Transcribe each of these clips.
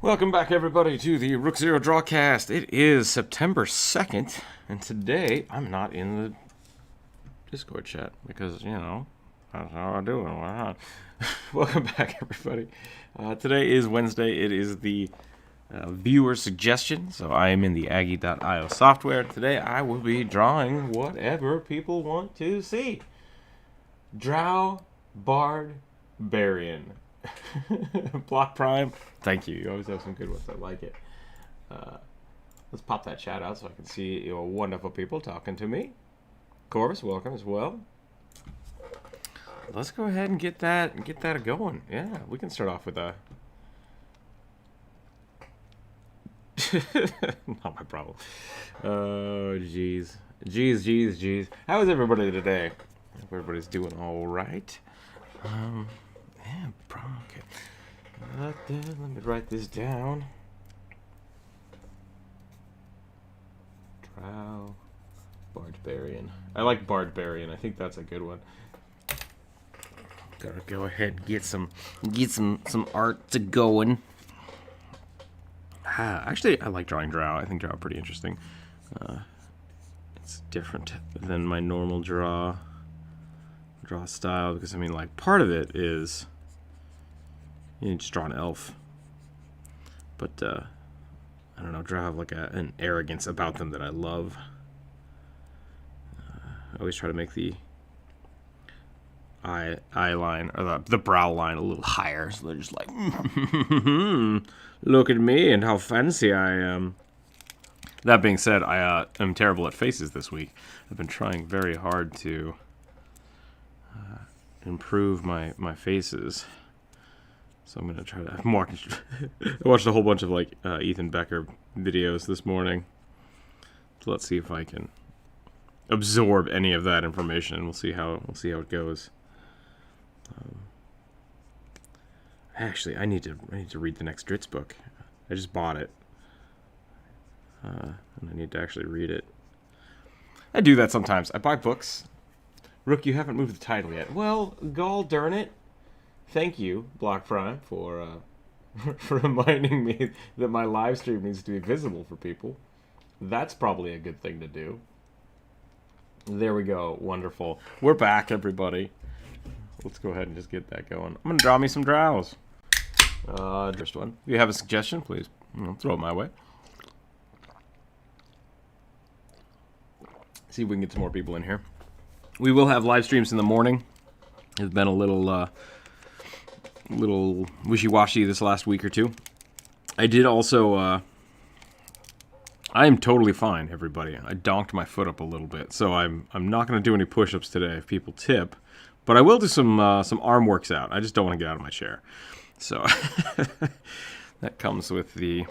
Welcome back, everybody, to the Rookzer0 Drawcast. It is September 2nd, and today I'm not in the Discord chat because, you know, that's how I do it. Why not? Welcome back, everybody. Today is Wednesday. It is the viewer suggestion, so I am in the Aggie.io software. Today I will be drawing whatever people want to see. Drow Barbarian. Block Prime. Thank you. You always have some good ones. I like it. Let's pop that chat out so I can see your wonderful people talking to me. Corvus, welcome as well. Let's go ahead and get that going. Yeah, we can start off with a. Not my problem. Oh, jeez. Jeez. How is everybody today? Hope everybody's doing all right. Yeah, okay. Let me write this down. Drow Barbarian. I like Barbarian. I think that's a good one. Gotta go ahead and get some art to going. Actually, I like drawing Drow. I think Drow are pretty interesting. It's different than my normal draw style because I mean, like, part of it is you just draw an elf, but I don't know. Drow have like an arrogance about them that I love. I always try to make the eye line or the brow line a little higher, so they're just like, look at me and how fancy I am. That being said, I am terrible at faces this week. I've been trying very hard to improve my faces. So I'm going to try to... I watched a whole bunch of like Ethan Becker videos this morning. So let's see if I can absorb any of that information. We'll see how it goes. Actually, I need to read the next Dritz book. I just bought it. And I need to actually read it. I do that sometimes. I buy books. Rook, you haven't moved the title yet. Well, gall darn it. Thank you, Block Prime, for reminding me that my live stream needs to be visible for people. That's probably a good thing to do. There we go. Wonderful. We're back, everybody. Let's go ahead and just get that going. I'm going to draw me some drows. First one. If you have a suggestion, please throw it my way. See if we can get some more people in here. We will have live streams in the morning. It's been a little wishy-washy this last week or two. I did also, I am totally fine, everybody. I donked my foot up a little bit, so I'm not going to do any push-ups today if people tip, but I will do some arm works out. I just don't want to get out of my chair. So that comes with the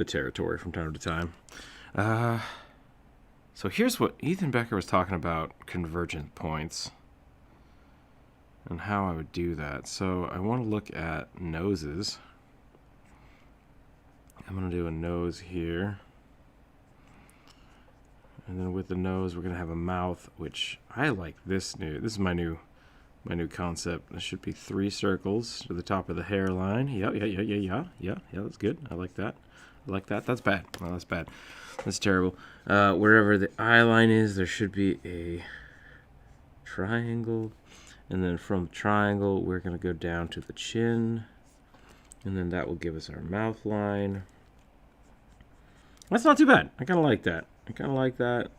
territory from time to time. So here's what Ethan Becker was talking about, convergent points, and how I would do that. So I want to look at noses. I'm going to do a nose here. And then with the nose, we're going to have a mouth, which I like this is my new concept. There should be 3 circles to the top of the hairline. Yeah, that's good. I like that. That's bad. No, that's bad. That's terrible. Wherever the eye line is, there should be a triangle. And then from the triangle, we're going to go down to the chin. And then that will give us our mouth line. That's not too bad. I kind of like that.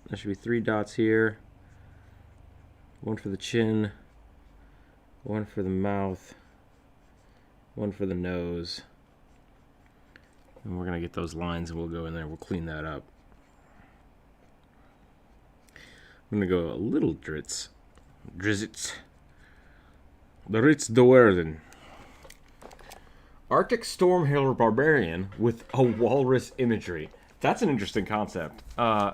There should be 3 dots here. 1 for the chin. 1 for the mouth. 1 for the nose. And we're going to get those lines and we'll go in there. We'll clean that up. I'm going to go a little Drizzt. The Ritz Doerden. Arctic Stormhailer Barbarian with a walrus imagery. That's an interesting concept. My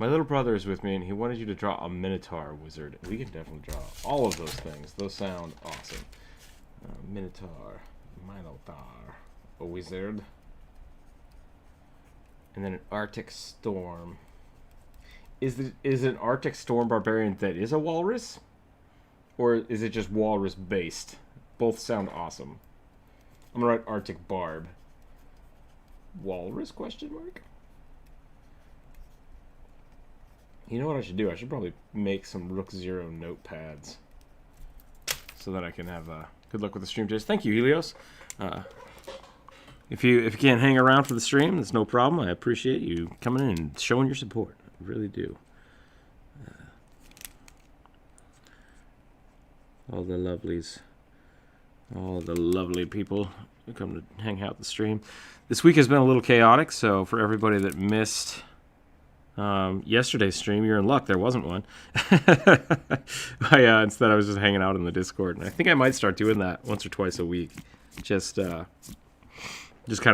little brother is with me and he wanted you to draw a Minotaur Wizard. We can definitely draw all of those things. Those sound awesome. Minotaur, a wizard. And then an Arctic Storm. Is an Arctic Storm Barbarian that is a walrus? Or is it just walrus based? Both sound awesome. I'm gonna write Arctic Barb. Walrus, question mark? You know what I should do? I should probably make some Rookzer0 notepads so that I can have good luck with the stream, Jace. Thank you, Helios. If you can't hang around for the stream, that's no problem. I appreciate you coming in and showing your support. I really do. All the lovelies. All the lovely people who come to hang out the stream. This week has been a little chaotic, so for everybody that missed yesterday's stream, you're in luck. There wasn't one. Instead, I was just hanging out in the Discord, and I think I might start doing that once or twice a week. Just kind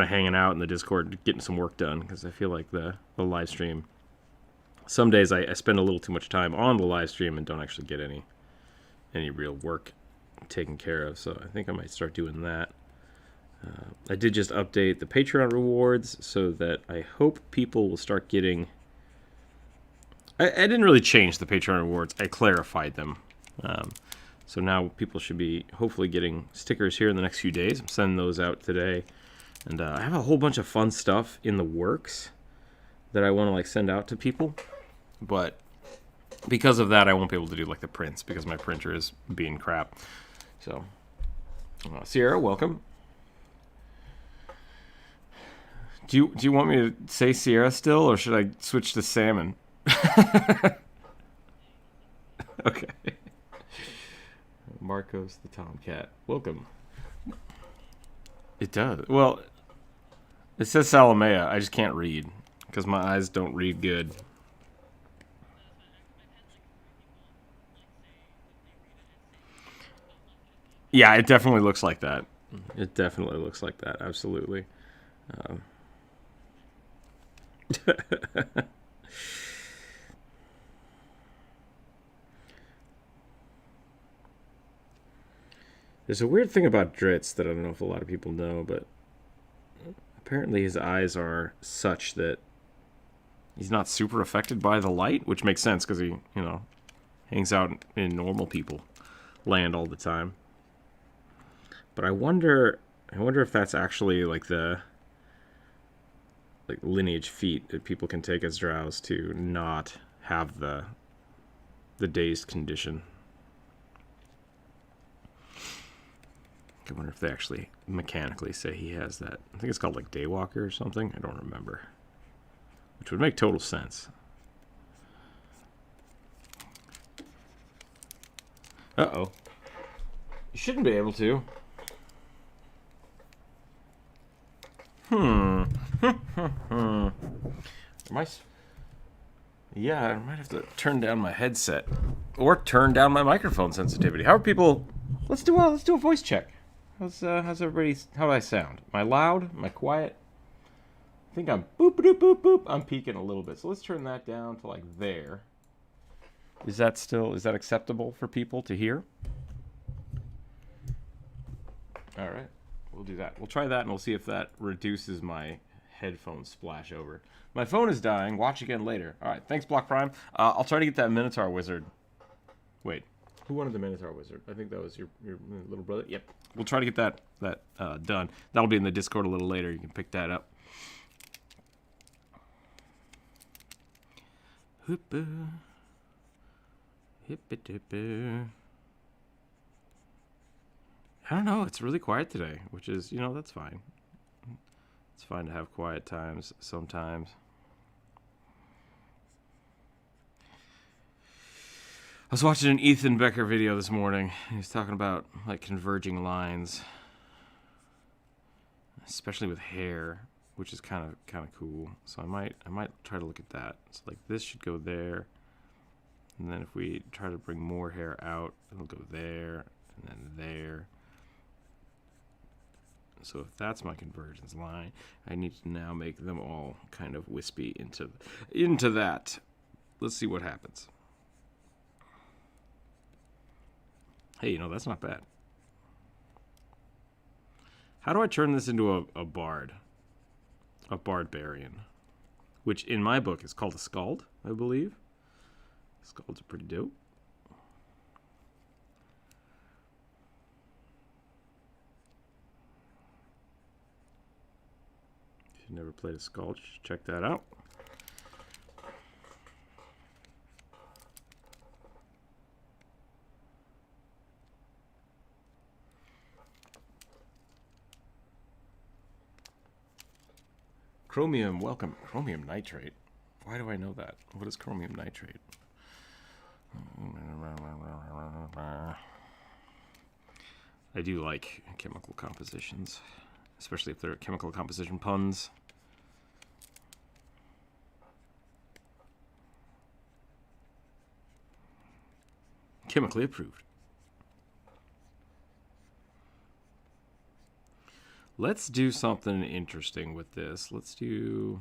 of hanging out in the Discord, getting some work done, because I feel like the live stream, some days I spend a little too much time on the live stream and don't actually get any real work taken care of, so I think I might start doing that. I did just update the Patreon rewards so that I hope people will start getting... I didn't really change the Patreon rewards, I clarified them. So now people should be hopefully getting stickers here in the next few days. I'm sending those out today. And I have a whole bunch of fun stuff in the works that I want to send out to people. But because of that, I won't be able to do the prints because my printer is being crap. So, Sierra, welcome. Do you want me to say Sierra still, or should I switch to Salmon? Okay. Marcos the Tomcat, welcome. It does. Well, it says Salamea. I just can't read because my eyes don't read good. Yeah, it definitely looks like that. It definitely looks like that. Absolutely. There's a weird thing about Dritz that I don't know if a lot of people know, but apparently his eyes are such that he's not super affected by the light, which makes sense because he, hangs out in normal people land all the time. But I wonder if that's actually the lineage feat that people can take as drows to not have the dazed condition. I wonder if they actually mechanically say he has that. I think it's called Daywalker or something. I don't remember. Which would make total sense. Uh-oh. You shouldn't be able to. Yeah, I might have to turn down my headset. Or turn down my microphone sensitivity. How are people... Let's do a voice check. How's everybody... How do I sound? Am I loud? Am I quiet? I think I'm boop boop boop boop. I'm peaking a little bit. So let's turn that down to there. Is that acceptable for people to hear? All right. We'll do that. We'll try that and we'll see if that reduces my headphone splash over. My phone is dying. Watch again later. All right. Thanks, Block Prime. I'll try to get that Minotaur Wizard. Wait. Who wanted the Minotaur Wizard? I think that was your little brother. Yep. We'll try to get that done. That'll be in the Discord a little later. You can pick that up. Hoopa. Hippity-hippa. I don't know. It's really quiet today, which is, that's fine. It's fine to have quiet times sometimes. I was watching an Ethan Becker video this morning. He was talking about converging lines, especially with hair, which is kind of cool. So I might try to look at that. So this should go there, and then if we try to bring more hair out, it'll go there and then there. So if that's my convergence line, I need to now make them all kind of wispy into that. Let's see what happens. Hey, that's not bad. How do I turn this into a bard? A barbarian. Which in my book is called a skald, I believe. Skalds are pretty dope. played a Sculch. Check that out. Chromium, welcome. Chromium nitrate. Why do I know that? What is chromium nitrate? I do like chemical compositions, especially if they're chemical composition puns. Chemically approved. Let's do something interesting with this. Let's do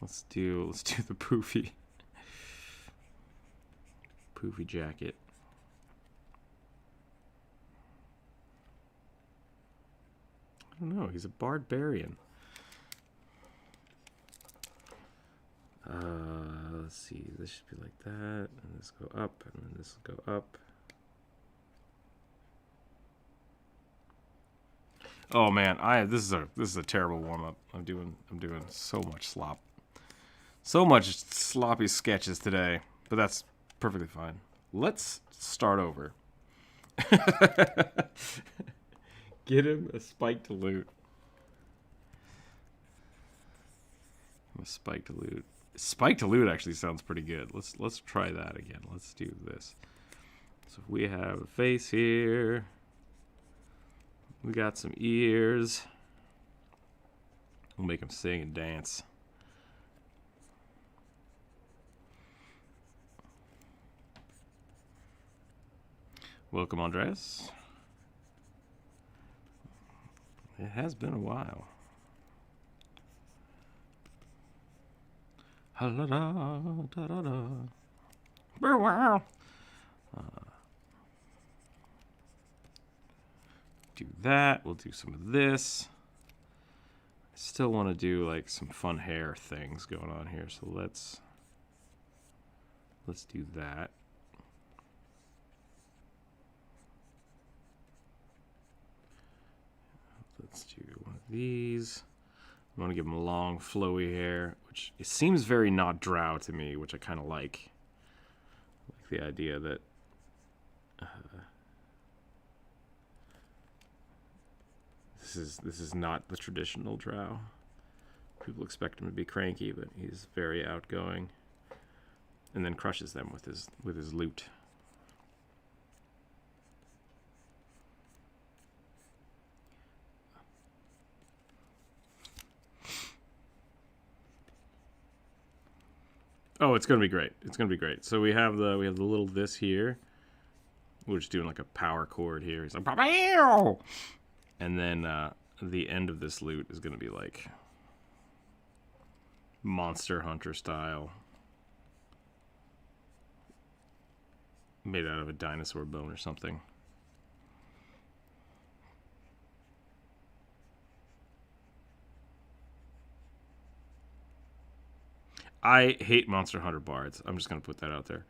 the poofy jacket. I don't know, he's a barbarian. Let's see, this should be like that, and this go up, and then this will go up. Oh man, this is a terrible warm up. I'm doing so much slop. So much sloppy sketches today, but that's perfectly fine. Let's start over. Get him a spike to loot. A spike to loot. Spike to loot actually sounds pretty good. Let's try that again. Let's do this. So if we have a face here. We got some ears. We'll make him sing and dance. Welcome, Andres. It has been a while. Wow. Do that. We'll do some of this. I still want to do like some fun hair things going on here, so let's do that. Let's do one of these. I want to give him long, flowy hair, which it seems very not drow to me, which I kind of like. I like the idea that this is not the traditional drow. People expect him to be cranky, but he's very outgoing, and then crushes them with his loot. Oh, it's gonna be great. It's gonna be great. So we have the little this here. We're just doing like a power chord here. He's like, "Pow!" And then the end of this loot is gonna be like Monster Hunter style, made out of a dinosaur bone or something. I hate Monster Hunter bards. I'm just gonna put that out there.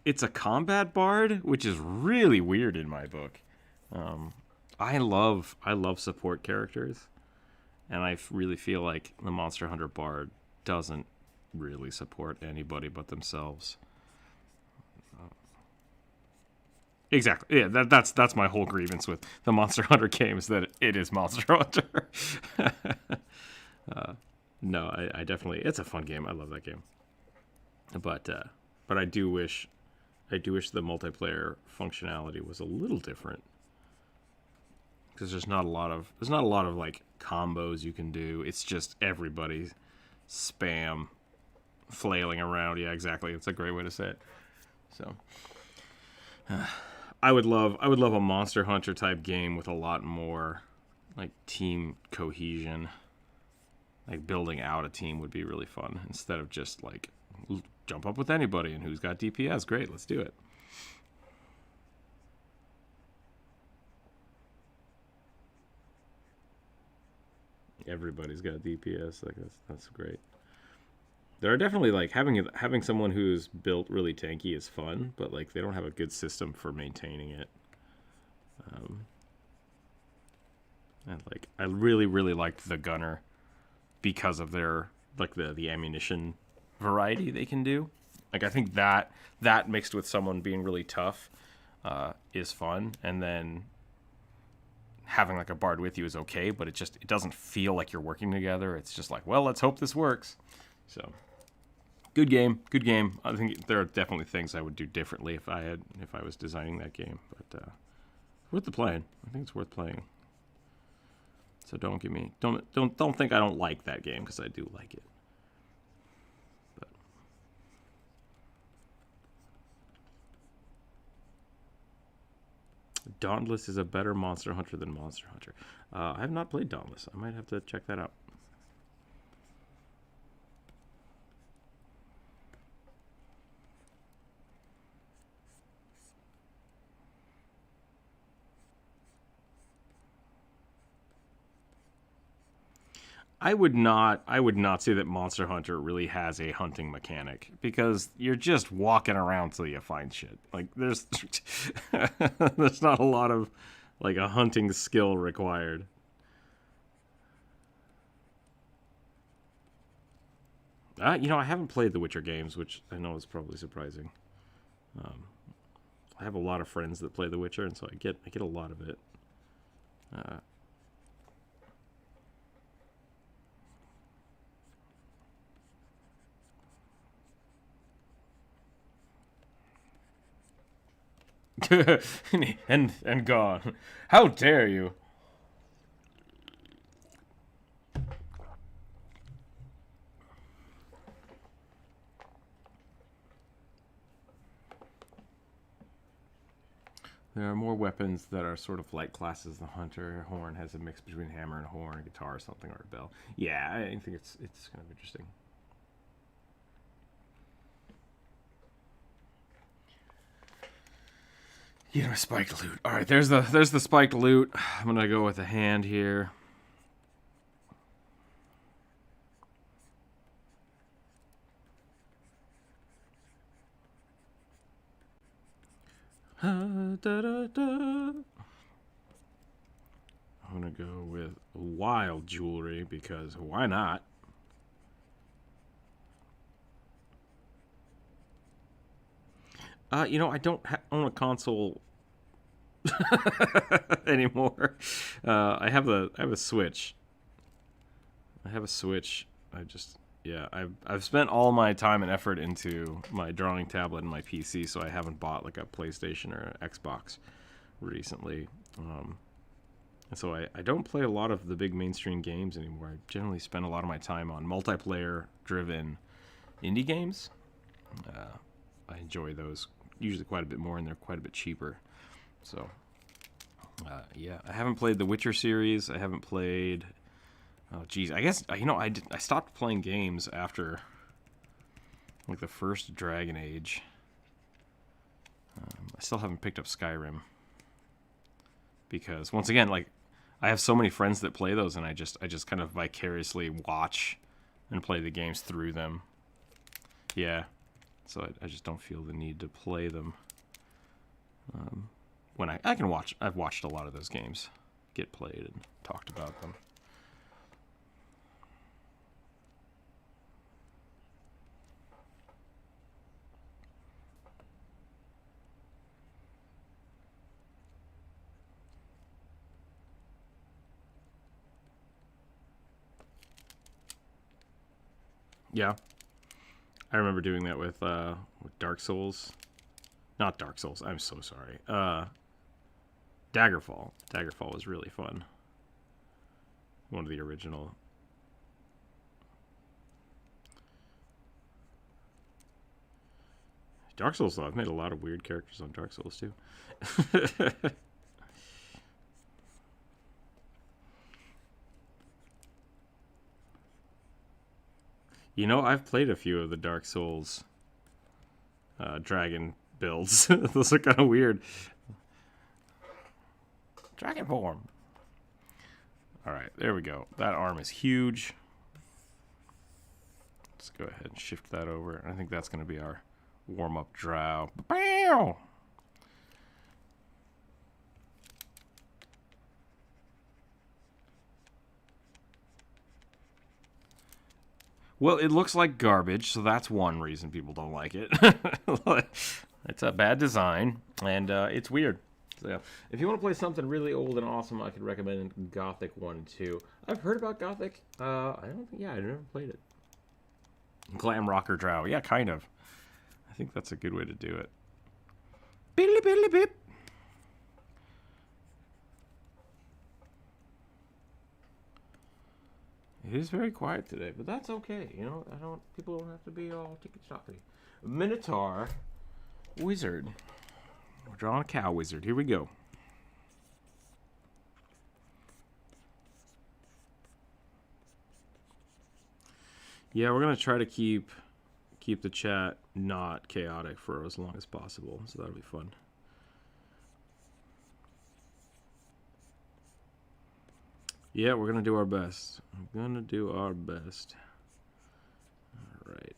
It's a combat bard, which is really weird in my book. I love support characters, and I really feel like the Monster Hunter bard doesn't really support anybody but themselves. Exactly. Yeah, that's my whole grievance with the Monster Hunter game, is that it is Monster Hunter. No, I definitely, it's a fun game. I love that game. But I do wish the multiplayer functionality was a little different, because there's not a lot of like combos you can do. It's just everybody spam flailing around. Yeah, exactly. It's a great way to say it. So I would love a Monster Hunter type game with a lot more like team cohesion. Like building out a team would be really fun, instead of just like jump up with anybody and who's got DPS. Great, let's do it. Everybody's got DPS. Like that's great. There are definitely like having someone who's built really tanky is fun, but like they don't have a good system for maintaining it. And like I really liked the gunner because of their like the ammunition variety they can do. Like I think that mixed with someone being really tough is fun, and then having like a bard with you is okay, but it doesn't feel like you're working together. It's just like, well, let's hope this works. So good game. I think there are definitely things I would do differently if I was designing that game, but worth the playing. I think it's worth playing. So don't think I don't like that game, because I do like it. But Dauntless is a better Monster Hunter than Monster Hunter. I have not played Dauntless. I might have to check that out. I would not say that Monster Hunter really has a hunting mechanic, because you're just walking around till you find shit. Like there's there's not a lot of like a hunting skill required. I haven't played the Witcher games, which I know is probably surprising. I have a lot of friends that play the Witcher, and so I get a lot of it. and gone. How dare you? There are more weapons that are sort of like classes. The hunter horn has a mix between hammer and horn, a guitar or something, or a bell. Yeah, I think it's kind of interesting. Spiked loot. All right, there's the spiked loot. I'm gonna go with a hand here. I'm gonna go with wild jewelry, because why not? I don't own a console anymore. I have a Switch. I've spent all my time and effort into my drawing tablet and my PC, so I haven't bought like a PlayStation or an Xbox recently. And so I don't play a lot of the big mainstream games anymore. I generally spend a lot of my time on multiplayer-driven indie games. I enjoy those usually quite a bit more, and they're quite a bit cheaper. So, I haven't played the Witcher series. I haven't played. Oh, geez. I guess I stopped playing games after like the first Dragon Age. I still haven't picked up Skyrim, because once again, like I have so many friends that play those, and I just kind of vicariously watch and play the games through them. Yeah. So I just don't feel the need to play them. When I can watch, I've watched a lot of those games get played and talked about them. Yeah, I remember doing that with Dark Souls. Not Dark Souls. I'm so sorry. Daggerfall. Daggerfall was really fun. One of the original. Dark Souls, though, I've made a lot of weird characters on Dark Souls, too. I've played a few of the Dark Souls dragon builds. Those are kind of weird. Dragon form. All right, there we go. That arm is huge. Let's go ahead and shift that over. I think that's going to be our warm-up drow. Bow! Well, it looks like garbage, so that's one reason people don't like it. It's a bad design, and it's weird. So, yeah. If you want to play something really old and awesome, I could recommend Gothic 1 and 2. I've heard about Gothic. I never played it. Glam rocker drow. Yeah, kind of. I think that's a good way to do it. Biddly biddly bip. It is very quiet today, but that's okay. You know, people don't have to be all ticky-tocky. Minotaur Wizard. We're drawing a cow wizard. Here we go. Yeah, we're gonna try to keep the chat not chaotic for as long as possible, so that'll be fun. Yeah, we're gonna do our best. I'm gonna do our best. All right.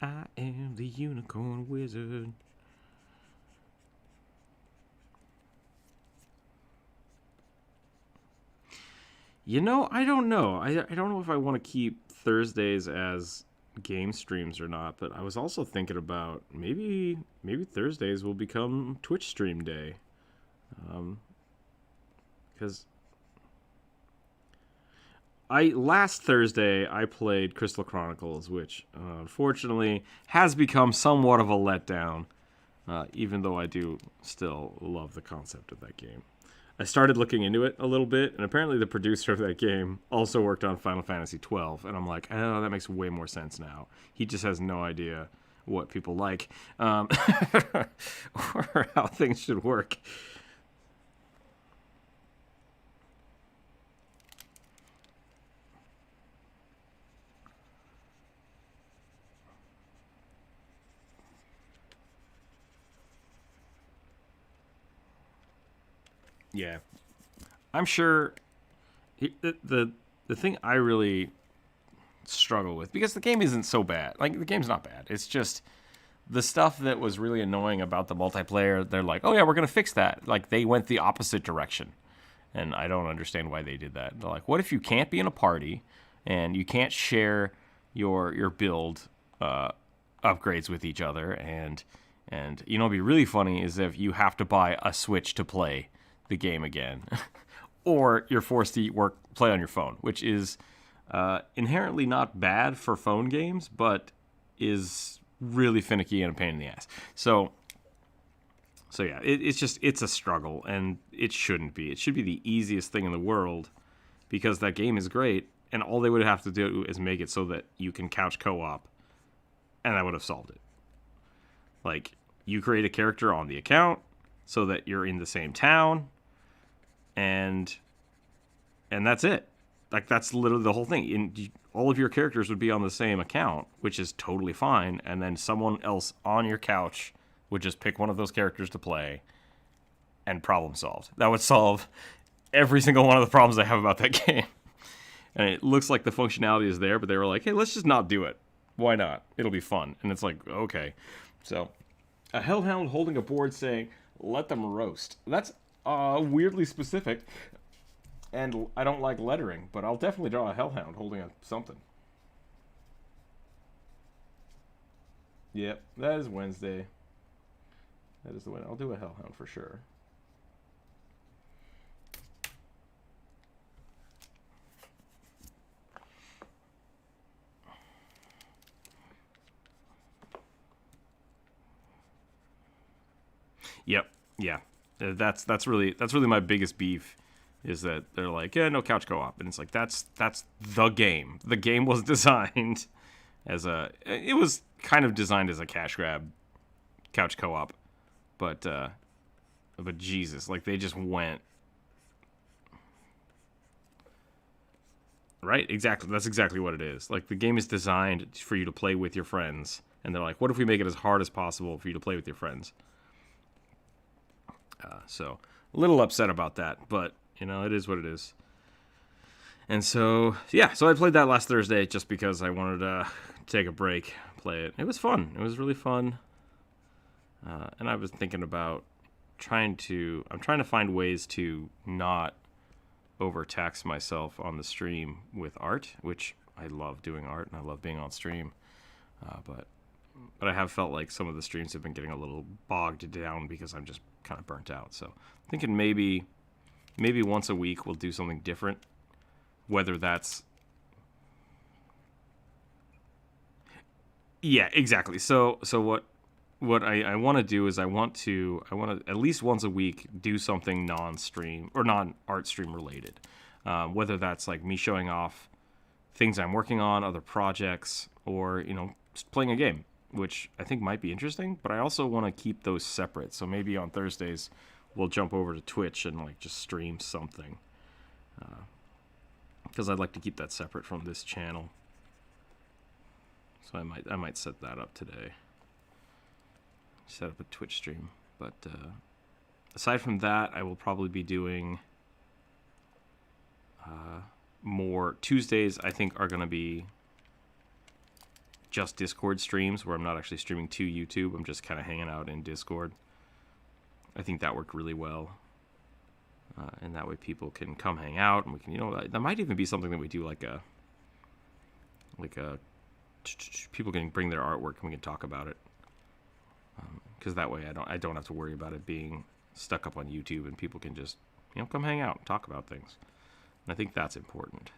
I am the unicorn wizard. You know, I don't know. I don't know if I want to keep Thursdays as game streams or not, but I was also thinking about maybe Thursdays will become Twitch stream day. Because last Thursday I played Crystal Chronicles, which unfortunately has become somewhat of a letdown, even though I do still love the concept of that game. I started looking into it a little bit, and apparently the producer of that game also worked on Final Fantasy XII, and I'm like, oh, that makes way more sense now. He just has no idea what people like, or how things should work. Yeah, I'm sure the thing I really struggle with, because the game isn't so bad. Like, the game's not bad. It's just the stuff that was really annoying about the multiplayer. They're like, oh yeah, we're gonna fix that. Like, they went the opposite direction, and I don't understand why they did that. They're like, what if you can't be in a party and you can't share your build upgrades with each other, and you know, it'd be really funny is if you have to buy a Switch to play the game again, or you're forced to play on your phone, which is inherently not bad for phone games, but is really finicky and a pain in the ass. So yeah, it's a struggle, and it shouldn't be. It should be the easiest thing in the world, because that game is great, and all they would have to do is make it so that you can couch co-op, and that would have solved it. Like, you create a character on the account so that you're in the same town, and that's it. Like, that's literally the whole thing. All of your characters would be on the same account, which is totally fine, and then someone else on your couch would just pick one of those characters to play, and problem solved. That would solve every single one of the problems I have about that game. And it looks like the functionality is there, but they were like, hey, let's just not do it. Why not? It'll be fun. And it's like, okay. So, a Hellhound holding a board saying, let them roast. That's weirdly specific, and I don't like lettering, but I'll definitely draw a Hellhound holding something. Yep, that is Wednesday. That is the one. I'll do a Hellhound for sure. Yep. Yeah. That's really my biggest beef, is that they're like, yeah, no couch co-op, and it's like, that's the game. The game was designed as it was kind of designed as a cash grab couch co-op, but Jesus, like, they just went right. Exactly. That's exactly what it is. Like, the game is designed for you to play with your friends, and they're like, what if we make it as hard as possible for you to play with your friends? So, a little upset about that, but, you know, it is what it is. And so, yeah, so I played that last Thursday just because I wanted to take a break, play it. It was fun. It was really fun. And I was thinking about I'm trying to find ways to not overtax myself on the stream with art, which I love doing art and I love being on stream. But I have felt like some of the streams have been getting a little bogged down because I'm just kind of burnt out. So I'm thinking maybe once a week we'll do something different. Whether that's... Yeah, exactly. So what I want to do is I want to at least once a week do something non-stream or non-art stream related. Whether that's like me showing off things I'm working on, other projects, or, just playing a game, which I think might be interesting, but I also want to keep those separate. So maybe on Thursdays we'll jump over to Twitch and like just stream something. Because I'd like to keep that separate from this channel. So I might set that up today. Set up a Twitch stream. But aside from that, I will probably be doing more Tuesdays. I think are going to be just Discord streams where I'm not actually streaming to YouTube. I'm just kind of hanging out in Discord. I think that worked really well. And that way people can come hang out, and we can, that might even be something that we do like a people can bring their artwork and we can talk about it. Because that way I don't have to worry about it being stuck up on YouTube, and people can just, come hang out and talk about things. And I think that's important.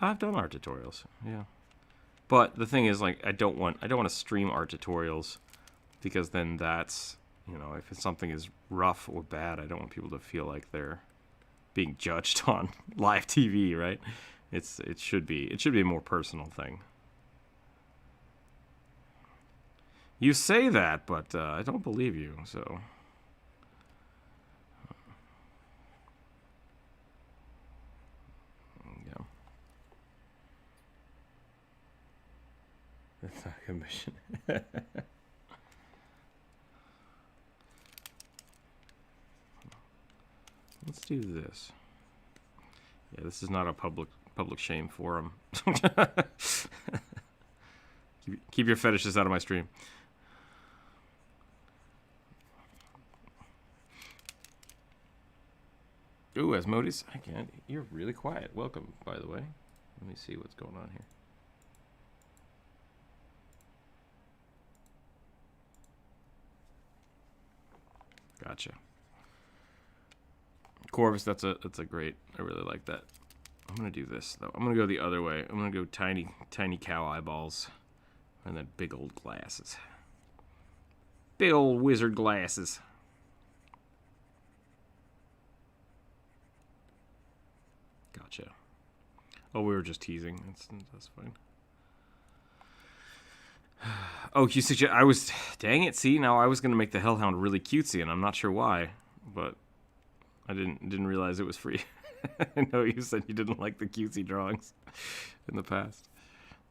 I've done art tutorials, yeah. But the thing is, like, I don't want to stream art tutorials, because then that's, if something is rough or bad, I don't want people to feel like they're being judged on live TV, right? It should be a more personal thing. You say that, but I don't believe you, so. Yeah. That's not a commission. Let's do this. Yeah, this is not a public shame forum. Keep your fetishes out of my stream. Ooh, Asmodeus, I can't. You're really quiet. Welcome, by the way. Let me see what's going on here. Gotcha. Corvus, that's a great. I really like that. I'm gonna do this though. I'm gonna go the other way. I'm gonna go tiny cow eyeballs, and then big old glasses. Big old wizard glasses. Gotcha. Oh, we were just teasing. That's fine. Oh, you suggest I was? Dang it! See, now I was gonna make the Hellhound really cutesy, and I'm not sure why, but I didn't realize it was free. I know you said you didn't like the cutesy drawings in the past.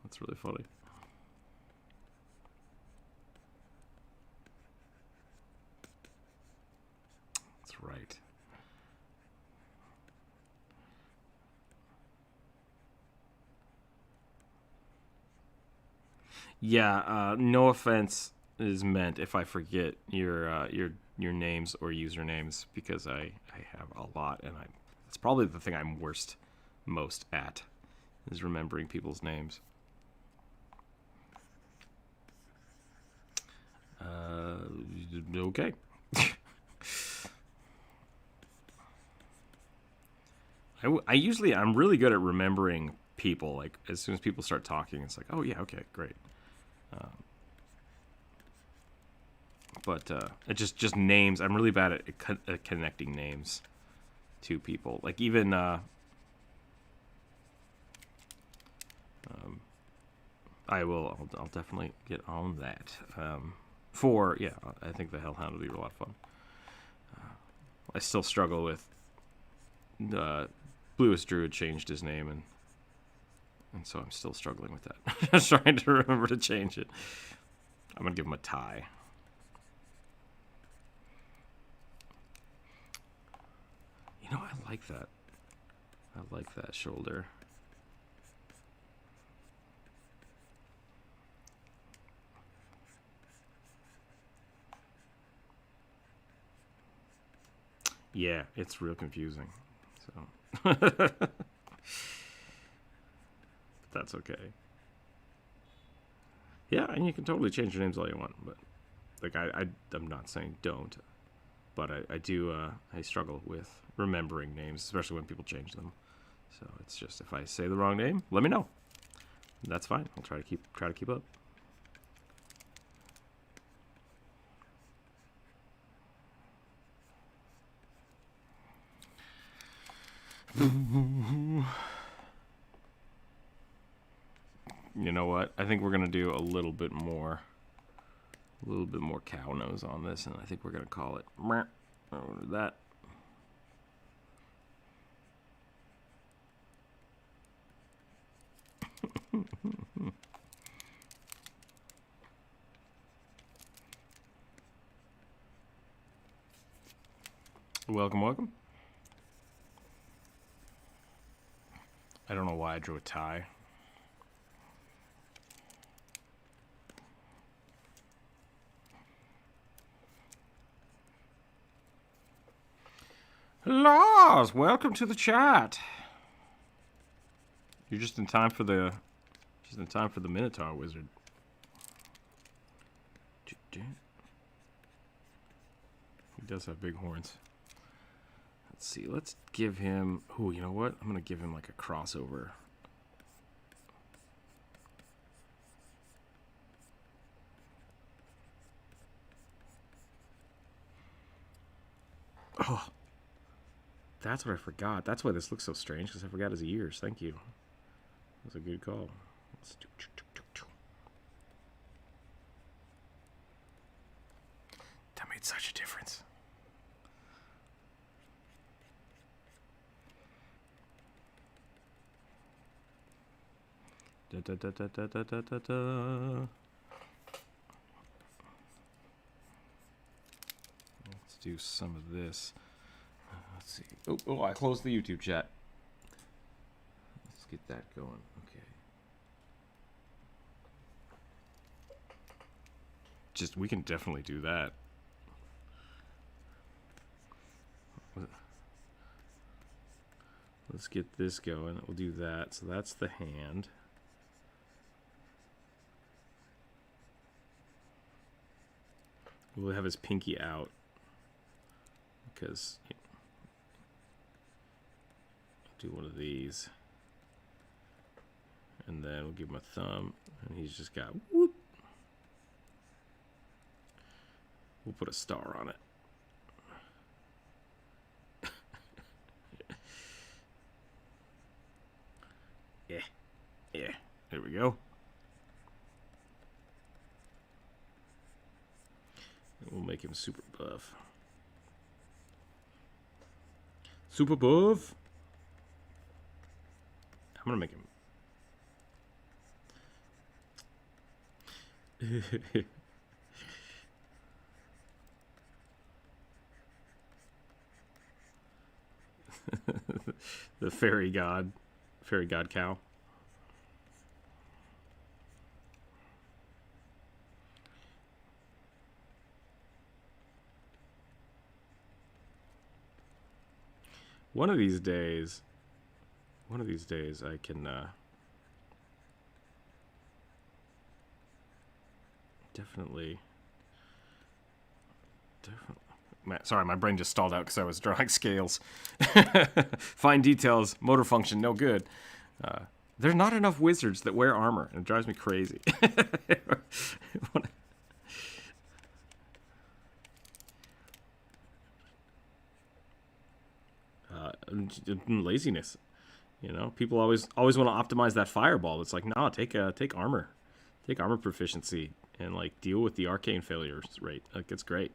That's really funny. That's right. Yeah, no offense is meant if I forget your names or usernames, because I have a lot, and it's probably the thing I'm most at is remembering people's names. Okay. I'm really good at remembering people. Like, as soon as people start talking, it's like, oh yeah, okay, great. But it just names. I'm really bad at connecting names to people. Like, even I'll definitely get on that. I think the Hellhound will be a lot of fun. I still struggle with Bluest Druid changed his name, and so I'm still struggling with that. Just trying to remember to change it. I'm gonna give him a tie. You know, I like that. I like that shoulder. Yeah, it's real confusing. So that's okay. Yeah, and you can totally change your names all you want, but like I'm not saying don't, but I do I struggle with remembering names, especially when people change them. So it's just, if I say the wrong name, let me know. That's fine. I'll try to keep up. You know what? I think we're gonna do a little bit more cow nose on this, and I think we're gonna call it that. Welcome, welcome. I don't know why I drew a tie. Lars, welcome to the chat. You're just in time for the Minotaur Wizard. He does have big horns. Let's see. Let's give him. Oh, you know what? I'm gonna give him like a crossover. Oh, that's what I forgot. That's why this looks so strange, because I forgot his ears. Thank you. That's a good call. Let's do. That made such a difference. Da, da, da, da, da, da, da, da. Let's do some of this. Let's see. Oh, I closed the YouTube chat. Let's get that going. Okay. We can definitely do that. Let's get this going. We'll do that. So that's the hand. We'll have his pinky out because do one of these, and then we'll give him a thumb, and he's just got whoop. We'll put a star on it. Yeah, there we go. And we'll make him super buff. Super buff. I'm gonna make him. The fairy god cow. One of these days I can definitely. Sorry, my brain just stalled out because I was drawing scales. Fine details, motor function, no good. There's not enough wizards that wear armor, and it drives me crazy. Laziness, you know. People always want to optimize that fireball. It's like, no, take armor proficiency, and like deal with the arcane failures rate. Like, it's great.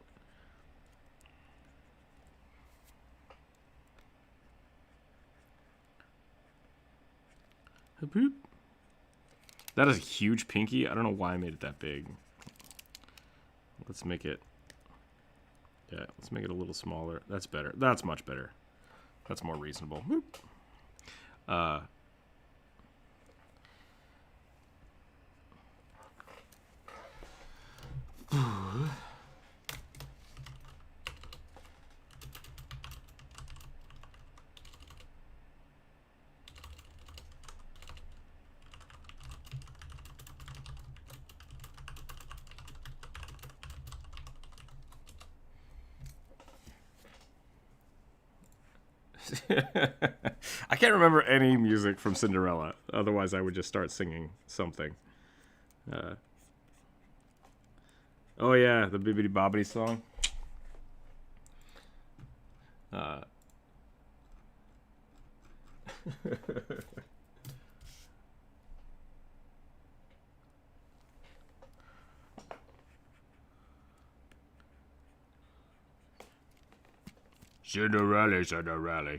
Boop. That is a huge pinky. I don't know why I made it that big. Let's make it. Yeah, let's make it a little smaller. That's better. That's much better. That's more reasonable. Whoop. I can't remember any music from Cinderella. Otherwise, I would just start singing something. Oh yeah, the Bibbidi Bobbidi song. Cinderella, Cinderella.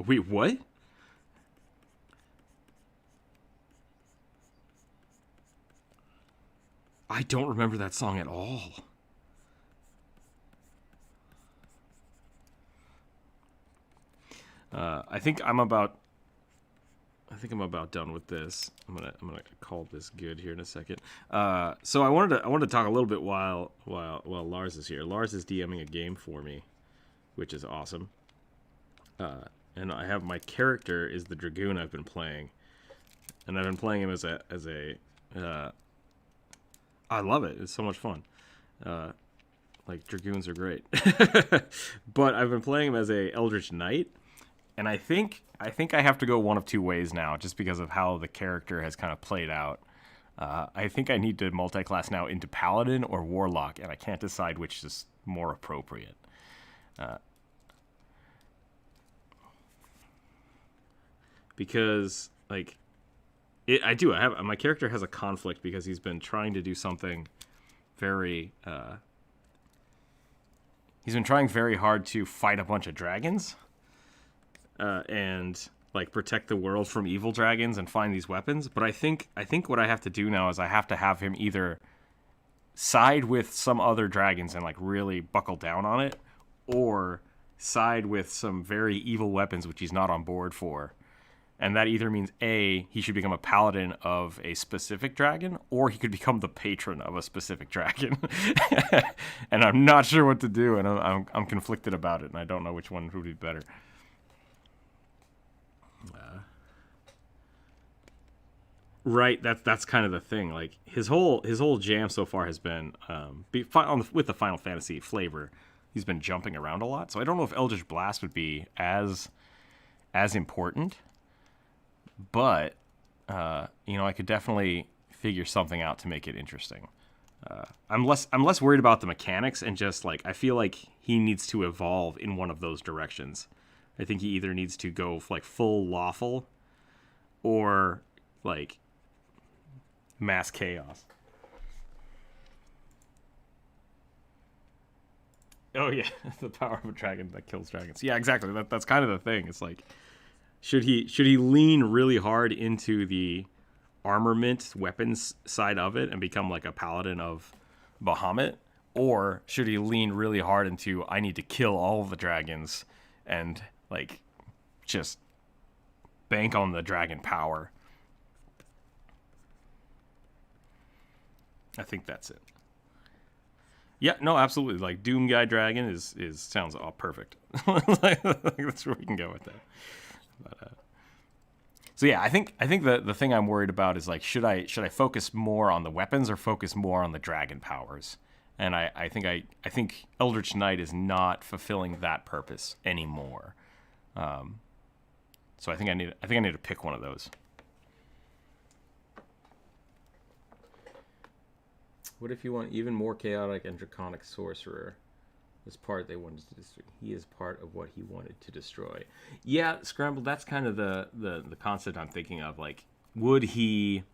Wait, what? I don't remember that song at all. I think I'm about done with this. I'm gonna call this good here in a second. So I wanted to talk a little bit while Lars is here. Lars is DMing a game for me, which is awesome. And I have my character is the Dragoon I've been playing, and I've been playing him as a I love it. It's so much fun. Like Dragoons are great, but I've been playing him as a Eldritch Knight. And I think I have to go one of two ways now, just because of how the character has kind of played out. I think I need to multi-class now into Paladin or Warlock, and I can't decide which is more appropriate. Because, like, I have my character has a conflict because he's been trying to do something very... he's been trying very hard to fight a bunch of dragons. And like protect the world from evil dragons and find these weapons. But I think what I have to do now is I have to have him either side with some other dragons and like really buckle down on it, or side with some very evil weapons which he's not on board for. And that either means A, he should become a paladin of a specific dragon, or he could become the patron of a specific dragon. And I'm not sure what to do, and I'm conflicted about it, and I don't know which one would be better. Right, that's kind of the thing. Like his whole jam so far has been with the Final Fantasy flavor. He's been jumping around a lot, so I don't know if Eldritch Blast would be as important. But I could definitely figure something out to make it interesting. I'm less worried about the mechanics, and just like I feel like he needs to evolve in one of those directions. I think he either needs to go like full lawful, or like mass chaos. Oh yeah, the power of a dragon that kills dragons. Yeah, exactly. That's kind of the thing. It's like, should he lean really hard into the armament weapons side of it and become like a paladin of Bahamut, or should he lean really hard into I need to kill all of the dragons and like just bank on the dragon power? I think that's it. Yeah, no, absolutely. Like Doom Guy Dragon is sounds all perfect. That's where we can go with that. But, so yeah, I think the thing I'm worried about is like should I focus more on the weapons or focus more on the dragon powers? And I think Eldritch Knight is not fulfilling that purpose anymore. So I think I need to pick one of those. What if you want even more chaotic and draconic sorcerer? This part they wanted to destroy. He is part of what he wanted to destroy. Yeah, Scramble, that's kind of the concept I'm thinking of. Like, would he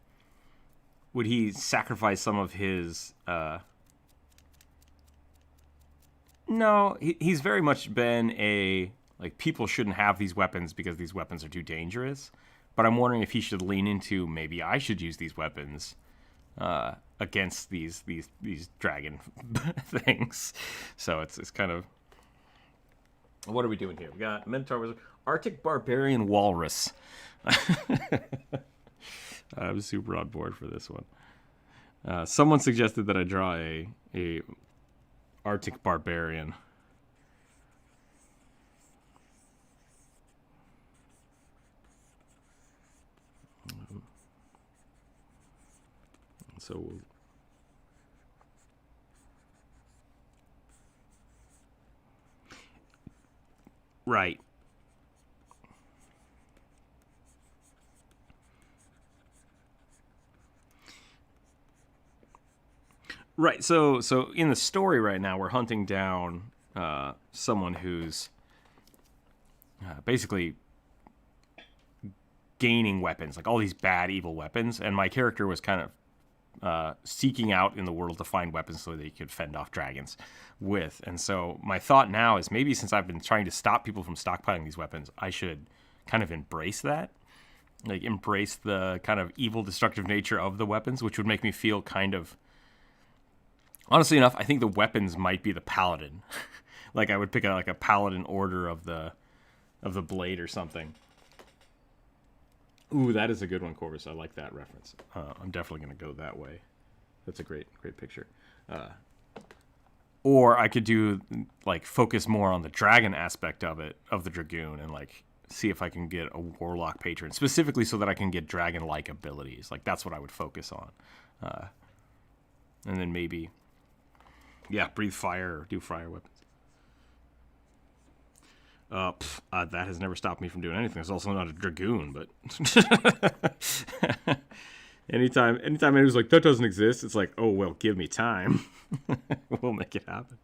sacrifice some of his... No, he's very much been a... Like, people shouldn't have these weapons because these weapons are too dangerous. But I'm wondering if he should lean into, maybe I should use these weapons against these dragon things. So it's kind of... What are we doing here? We got Minotaur Wizard, Arctic Barbarian Walrus. I'm super on board for this one. Someone suggested that I draw a Arctic Barbarian. So we'll... Right. Right. So in the story right now, we're hunting down someone who's basically gaining weapons, like all these bad, evil weapons. And my character was kind of seeking out in the world to find weapons so that he could fend off dragons with. And so my thought now is maybe since I've been trying to stop people from stockpiling these weapons, I should kind of embrace that. Like embrace the kind of evil, destructive nature of the weapons, which would make me feel kind of... Honestly enough, I think the weapons might be the paladin. Like I would pick a paladin order of the blade or something. Ooh, that is a good one, Corvus. I like that reference. I'm definitely going to go that way. That's a great picture. Or I could do like focus more on the dragon aspect of it, of the dragoon, and like see if I can get a warlock patron specifically so that I can get dragon-like abilities. Like that's what I would focus on. And then maybe, yeah, breathe fire or do fire weapons. That has never stopped me from doing anything. It's also not a dragoon, but anytime anyone's like, that doesn't exist, it's like, oh, well, give me time. We'll make it happen.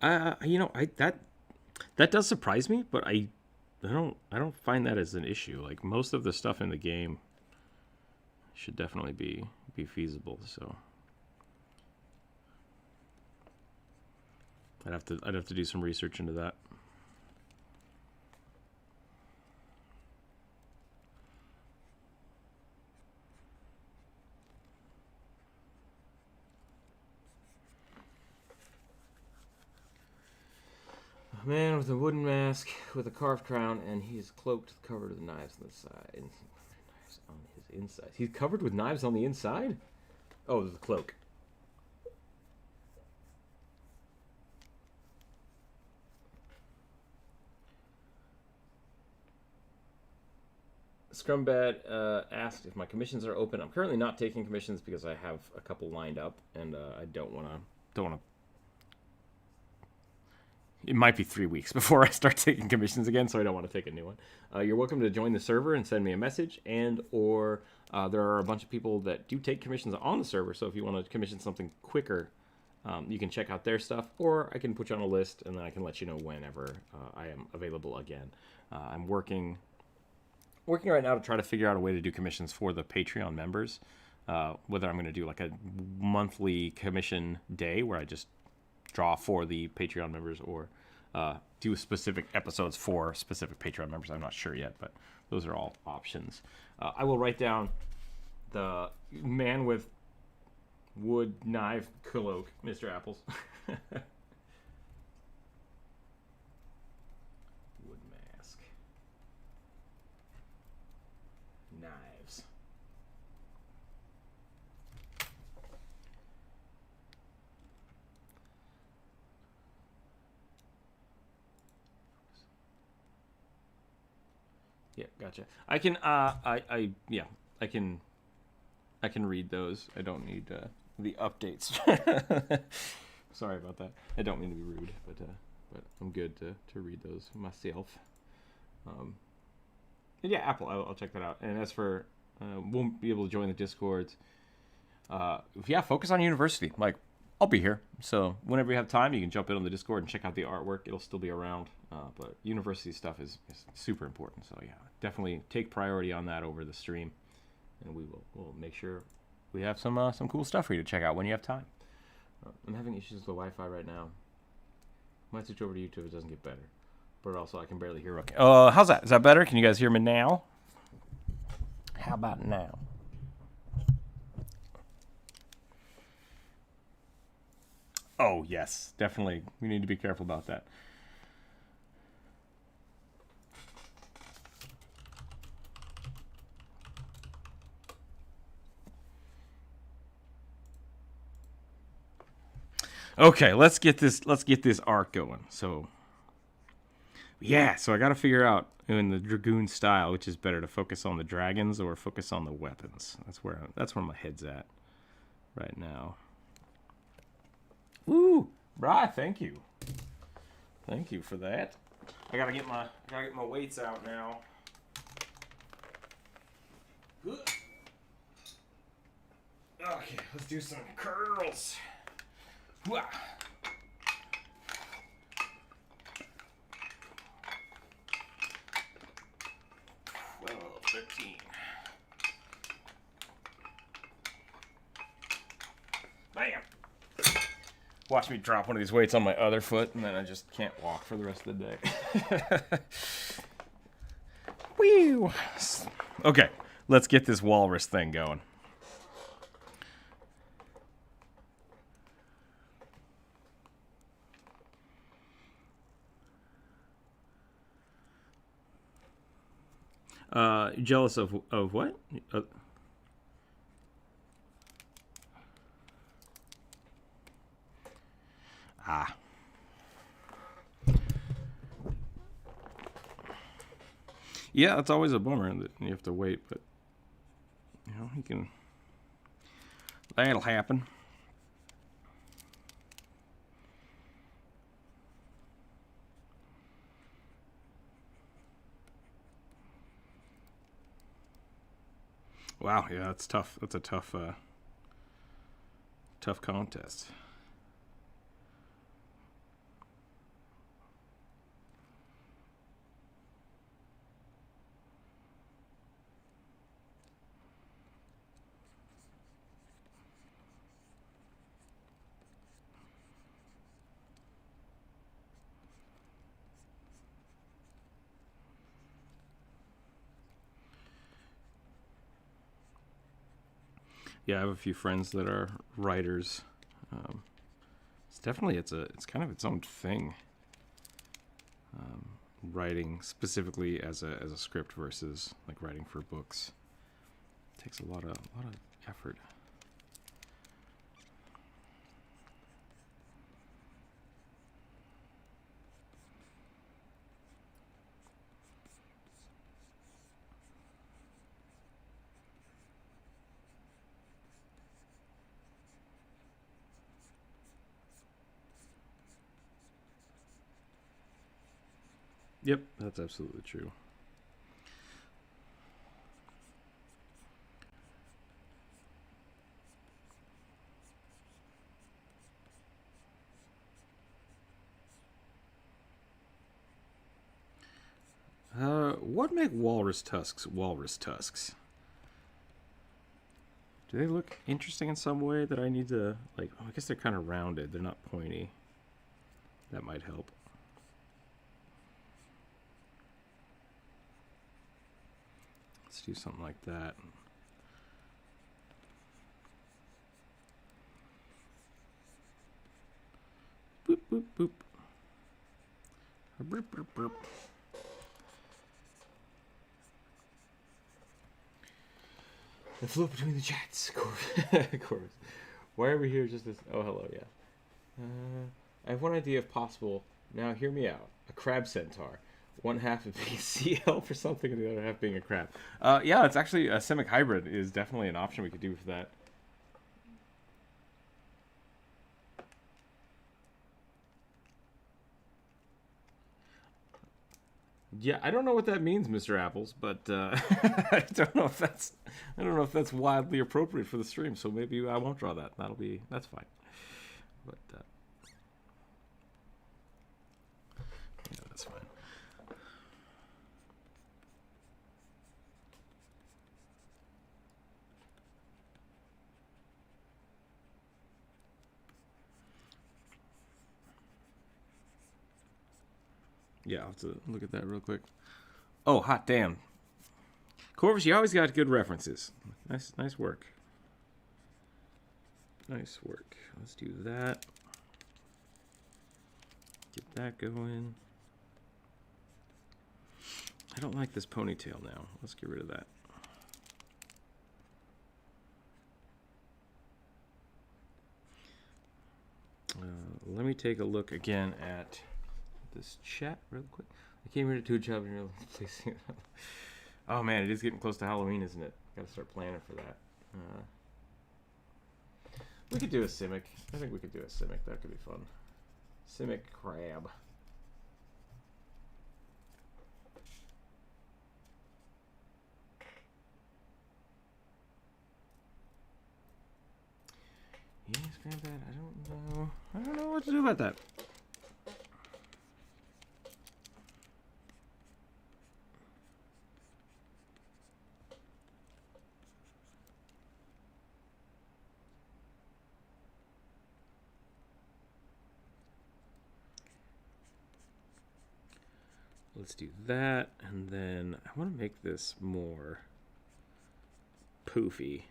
That does surprise me, but I don't find that as an issue. Like most of the stuff in the game should definitely be feasible. So I'd have to do some research into that. A man with a wooden mask with a carved crown, and he's cloaked, covered with knives on the side. Knives on his inside. He's covered with knives on the inside? Oh, the cloak. Scrumbad asked if my commissions are open. I'm currently not taking commissions because I have a couple lined up, and I don't want to. It might be 3 weeks before I start taking commissions again, so I don't want to take a new one. You're welcome to join the server and send me a message, or there are a bunch of people that do take commissions on the server, so if you want to commission something quicker, you can check out their stuff, or I can put you on a list, and then I can let you know whenever I am available again. I'm working right now to try to figure out a way to do commissions for the Patreon members, whether I'm going to do like a monthly commission day where I just draw for the Patreon members, or do specific episodes for specific Patreon members. I'm not sure yet, but those are all options. I will write down the man with wood knife cloak, Mr. Apples. Wood mask. Knives. Yeah, gotcha. I can I can read those. I don't need the updates. Sorry about that. I don't mean to be rude, but I'm good to read those myself. And yeah, Apple, I'll check that out. And as for won't be able to join the Discords. Yeah, focus on university. Like, I'll be here. So whenever you have time, you can jump in on the Discord and check out the artwork. It'll still be around. But university stuff is super important. So yeah, definitely take priority on that over the stream. And we'll make sure we have some cool stuff for you to check out when you have time. I'm having issues with the Wi-Fi right now. Might switch over to YouTube if it doesn't get better. But also, I can barely hear. Okay. How's that? Is that better? Can you guys hear me now? How about now? Oh, yes. Definitely. We need to be careful about that. Okay, let's get this arc going. So yeah, so I got to figure out in the dragoon style which is better, to focus on the dragons or focus on the weapons. That's where my head's at right now. Woo! Bri, thank you. Thank you for that. I gotta get my weights out now. Okay, let's do some curls. 12, 13. Bam! Watch me drop one of these weights on my other foot, and then I just can't walk for the rest of the day. Whew. Okay, let's get this walrus thing going. Jealous of what? Yeah, it's always a bummer that you have to wait, but you know, you can. That'll happen. Wow, yeah, that's tough. That's a tough contest. Yeah, I have a few friends that are writers. It's kind of its own thing. Writing specifically as a script versus like writing for books. It takes a lot of effort. Yep, that's absolutely true. What make walrus tusks walrus tusks? Do they look interesting in some way that I need to, like, I guess they're kind of rounded. They're not pointy. That might help. Let's do something like that. Boop, boop, boop. Burp, burp, burp. The float between the chats. Of course. Why are we here just this? Oh, hello, yeah. I have one idea if possible. Now, hear me out. A crab centaur. One half of being a sea elf or something, and the other half being a crab. Yeah, it's actually a simic hybrid is definitely an option we could do for that. Yeah, I don't know what that means, Mr. Apples, but I don't know if that's wildly appropriate for the stream. So maybe I won't draw that. That's fine. But yeah, that's fine. Yeah, I'll have to look at that real quick. Oh, hot damn. Corvus, you always got good references. Nice work. Nice work. Let's do that. Get that going. I don't like this ponytail now. Let's get rid of that. Let me take a look again at this chat real quick. I came here to do a job in real estate. Oh man, it is getting close to Halloween, isn't it? Got to start planning for that. We could do a Simic. I think we could do a Simic. That could be fun. Simic crab. Yes, Granddad, I don't know. I don't know what to do about that. Let's do that, and then I want to make this more poofy.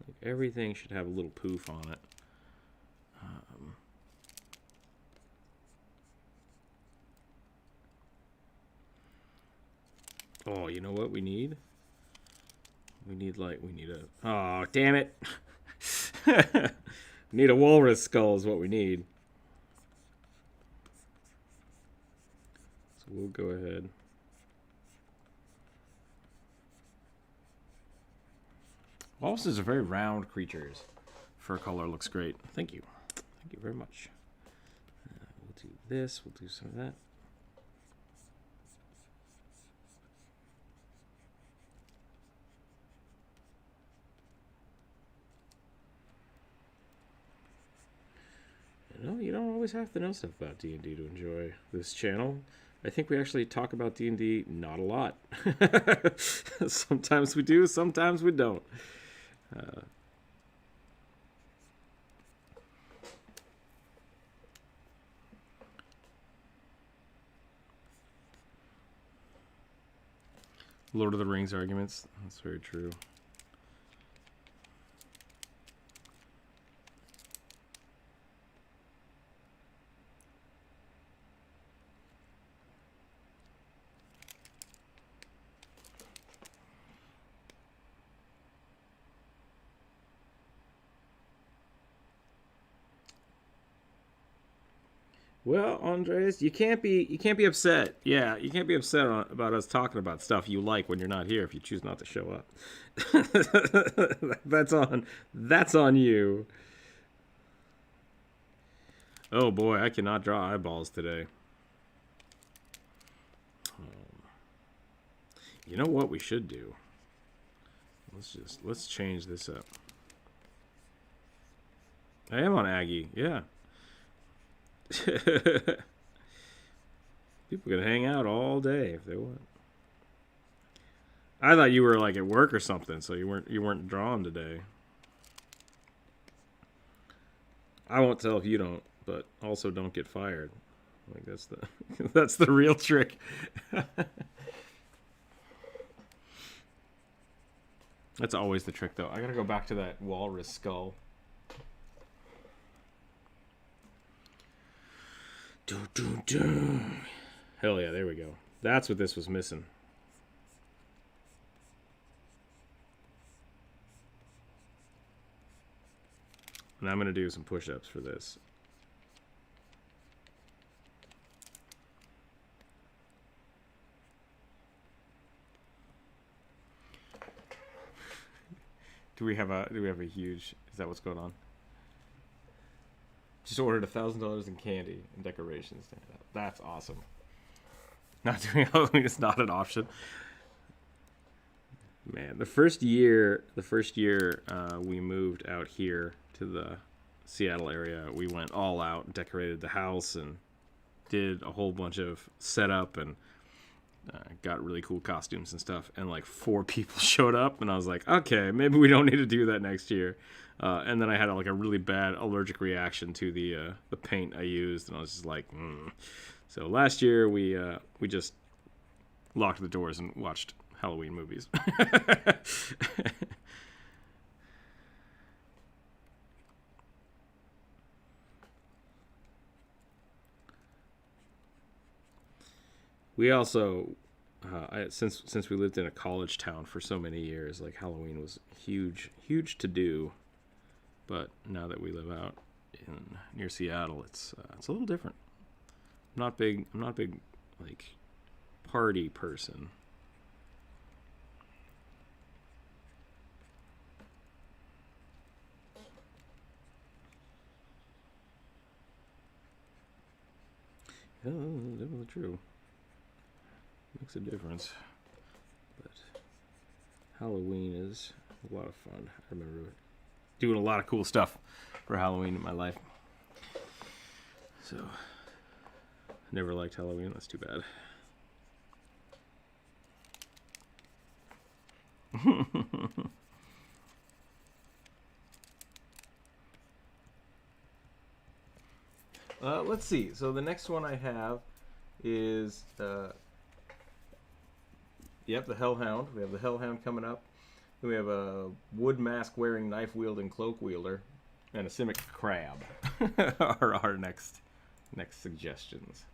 Like everything should have a little poof on it. Oh, you know what we need? We need a... Oh, damn it! We need a walrus skull is what we need. So we'll go ahead. Walruses are very round creatures. Fur color looks great. Thank you. Thank you very much. We'll do this. We'll do some of that. No, you don't always have to know stuff about D&D to enjoy this channel. I think we actually talk about D&D not a lot. Sometimes we do, sometimes we don't. Lord of the Rings arguments. That's very true. Well, Andres, you can't be upset. Yeah, you can't be upset about us talking about stuff you like when you're not here if you choose not to show up. That's on you. Oh boy, I cannot draw eyeballs today. You know what we should do? Let's change this up. I am on Aggie, yeah. People can hang out all day if they want. I thought you were like at work or something, so you weren't drawing today. I won't tell if you don't, but also don't get fired. Like that's the real trick. That's always the trick, though. I gotta go back to that walrus skull. Hell yeah, there we go. That's what this was missing. And I'm going to do some push-ups for this. Do we have a huge... Is that what's going on? Just ordered $1,000 in candy and decorations. That's awesome. Not doing Halloween is not an option. Man, the first year we moved out here to the Seattle area, we went all out and decorated the house and did a whole bunch of setup and got really cool costumes and stuff. And like 4 people showed up, and I was like, okay, maybe we don't need to do that next year. And then I had like a really bad allergic reaction to the paint I used, and I was just like, So last year we just locked the doors and watched Halloween movies. We also, since we lived in a college town for so many years, like Halloween was huge to do. But now that we live out in near Seattle, it's a little different. I'm not big like party person. Yeah, that's definitely true. Makes a difference. But Halloween is a lot of fun. I remember doing a lot of cool stuff for Halloween in my life. So, never liked Halloween. That's too bad. Let's see. So the next one I have is, yep, the Hellhound. We have the Hellhound coming up. Then we have a wood mask wearing, knife wielding cloak wielder, and a Simic crab. are our next suggestions.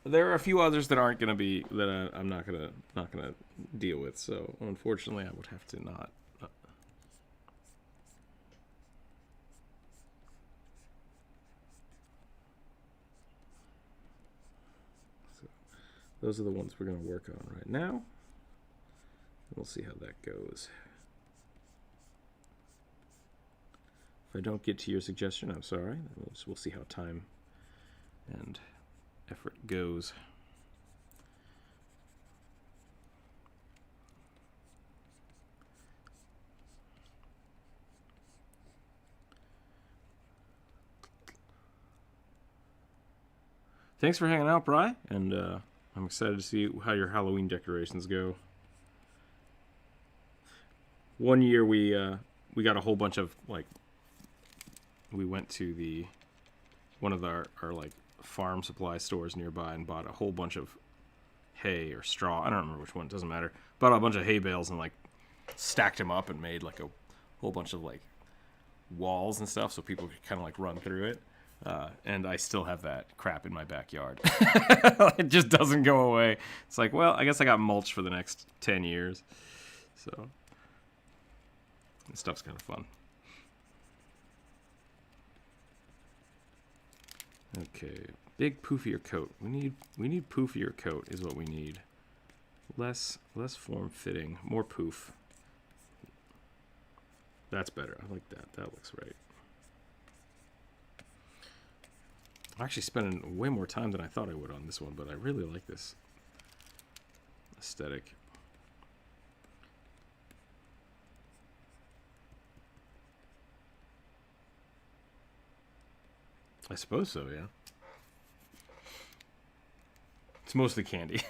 There are a few others that aren't going to be that I'm not gonna deal with. So unfortunately, I would have to not. So those are the ones we're going to work on right now. We'll see how that goes. If I don't get to your suggestion, I'm sorry. We'll see how time and effort goes. Thanks for hanging out, Bri, and I'm excited to see how your Halloween decorations go. One year we got a whole bunch of, like, we went to one of our like farm supply stores nearby and bought a whole bunch of hay or straw. I don't remember which one. It doesn't matter. Bought a bunch of hay bales and like stacked them up and made like a whole bunch of like walls and stuff so people could kind of like run through it. And I still have that crap in my backyard. It just doesn't go away. It's like, well, I guess I got mulch for the next 10 years. So this stuff's kind of fun. Okay, big poofier coat. We need poofier coat is what we need. Less form fitting, more poof. That's better. I like that. That looks right. I'm actually spending way more time than I thought I would on this one, but I really like this aesthetic. I suppose so, yeah. It's mostly candy.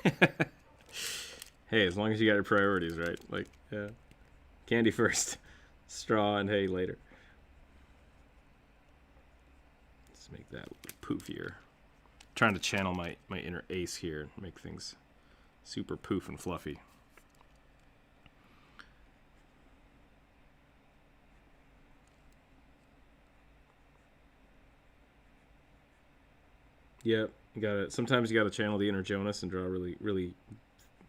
Hey, as long as you got your priorities right. Like, yeah. Candy first. Straw and hay later. Let's make that poofier. I'm trying to channel my inner ace here and make things super poof and fluffy. Yep, you got to. Sometimes you got to channel the inner Jonas and draw really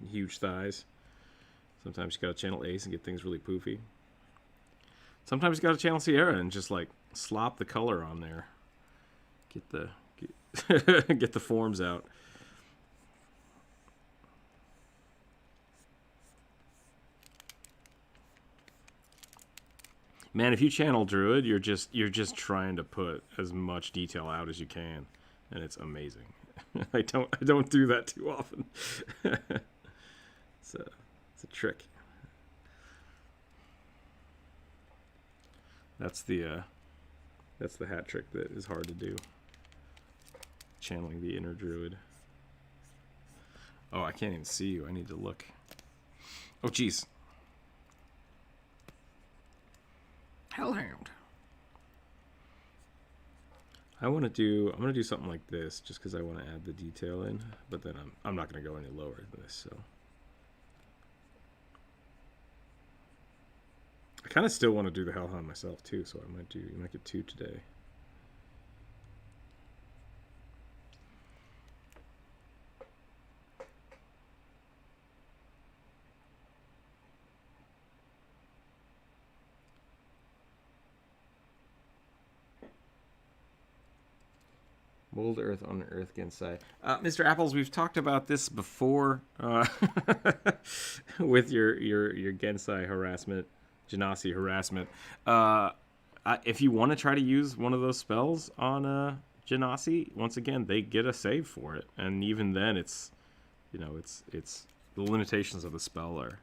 huge thighs. Sometimes you got to channel Ace and get things really poofy. Sometimes you got to channel Sierra and just like slop the color on there. Get the forms out. Man, if you channel Druid, you're just trying to put as much detail out as you can. And it's amazing. I don't do that too often. It's a trick. That's the hat trick that is hard to do. Channeling the inner Druid. Oh, I can't even see you. I need to look. Oh, jeez. Hellhound. I'm gonna do something like this just because I want to add the detail in, but then I'm not gonna go any lower than this. So I kind of still want to do the Hellhound myself too, so I might get 2 today. Mold Earth on Earth Gensai. Mr. Apples, we've talked about this before with your Gensai harassment, Genasi harassment. If you want to try to use one of those spells on Genasi, once again, they get a save for it. And even then, it's the limitations of the spell are...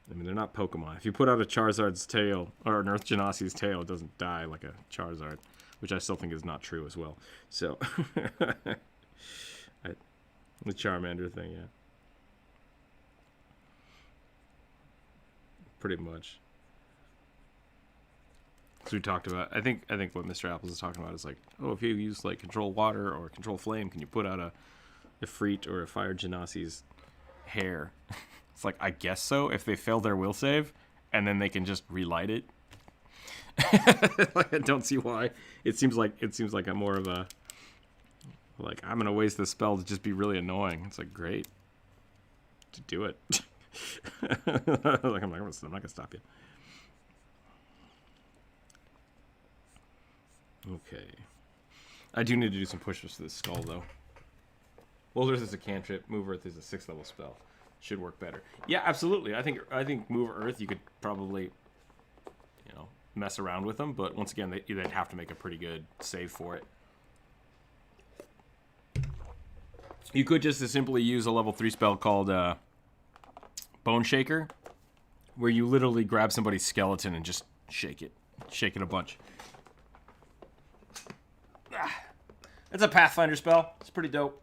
I mean, they're not Pokemon. If you put out a Charizard's tail, or an Earth Genasi's tail, it doesn't die like a Charizard. Which I still think is not true as well. So, the Charmander thing, yeah. Pretty much. So we talked about, I think what Mr. Apples is talking about is like, oh, if you use like Control Water or Control Flame, can you put out a Ifrit or a Fire Genasi's hair? It's like, I guess so, if they fail their will save, and then they can just relight it. I don't see why. It seems like a more of a like I'm gonna waste this spell to just be really annoying. It's like great to do it. Like I'm not gonna stop you. Okay, I do need to do some push-ups to this skull though. Well, there's a cantrip. Move Earth is a 6th level spell. Should work better. Yeah, absolutely. I think Move Earth you could probably, mess around with them, but once again, they'd have to make a pretty good save for it. You could just as simply use a level 3 spell called Bone Shaker, where you literally grab somebody's skeleton and just shake it a bunch. It's a Pathfinder spell. It's pretty dope.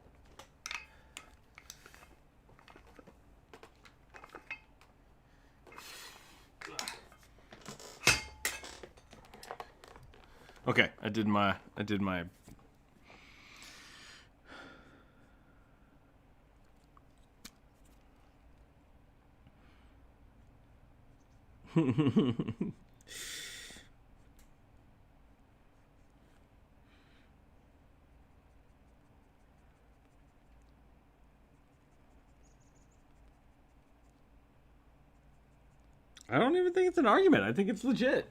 Okay, I did my I don't even think it's an argument. I think it's legit.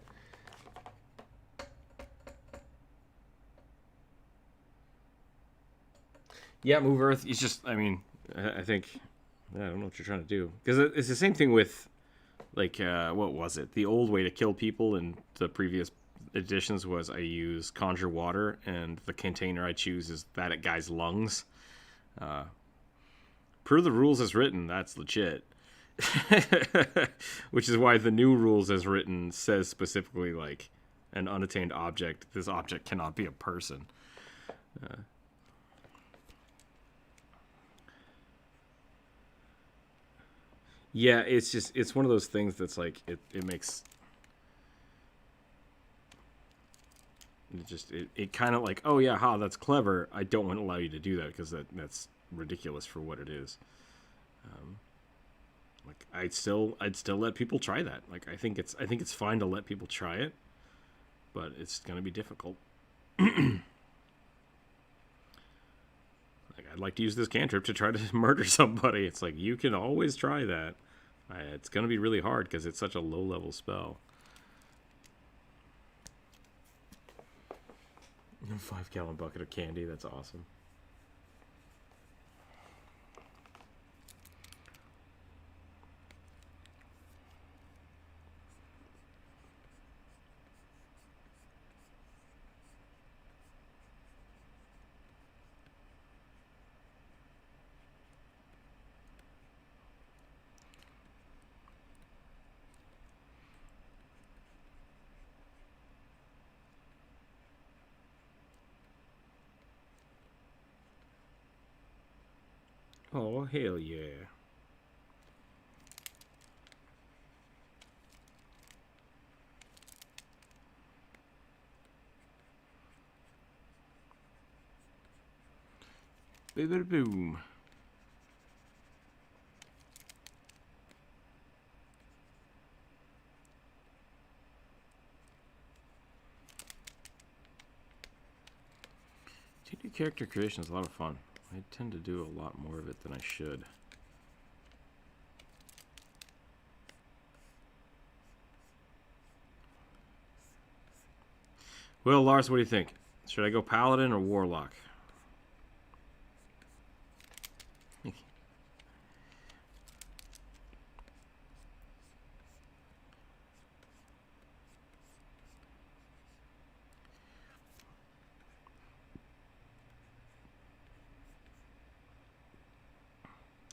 Yeah, Move Earth. It's just, I mean, I think, I don't know what you're trying to do. Because it's the same thing with, like, what was it? The old way to kill people in the previous editions was I use Conjure Water, and the container I choose is that guy's lungs. Per the rules as written, that's legit. Which is why the new rules as written says specifically, like, an unattained object. This object cannot be a person. Yeah, it's one of those things that's like, it makes... It kind of like, oh yeah, that's clever. I don't want to allow you to do that because that's ridiculous for what it is. Like I'd still let people try that. Like I think it's fine to let people try it, but it's gonna be difficult. Like I'd like to use this cantrip to try to murder somebody. It's like you can always try that. It's gonna be really hard because it's such a low level spell. 5-gallon bucket of candy. That's awesome. Oh, hell yeah. Baby boom. D&D character creation is a lot of fun. I tend to do a lot more of it than I should. Well, Lars, what do you think? Should I go Paladin or Warlock?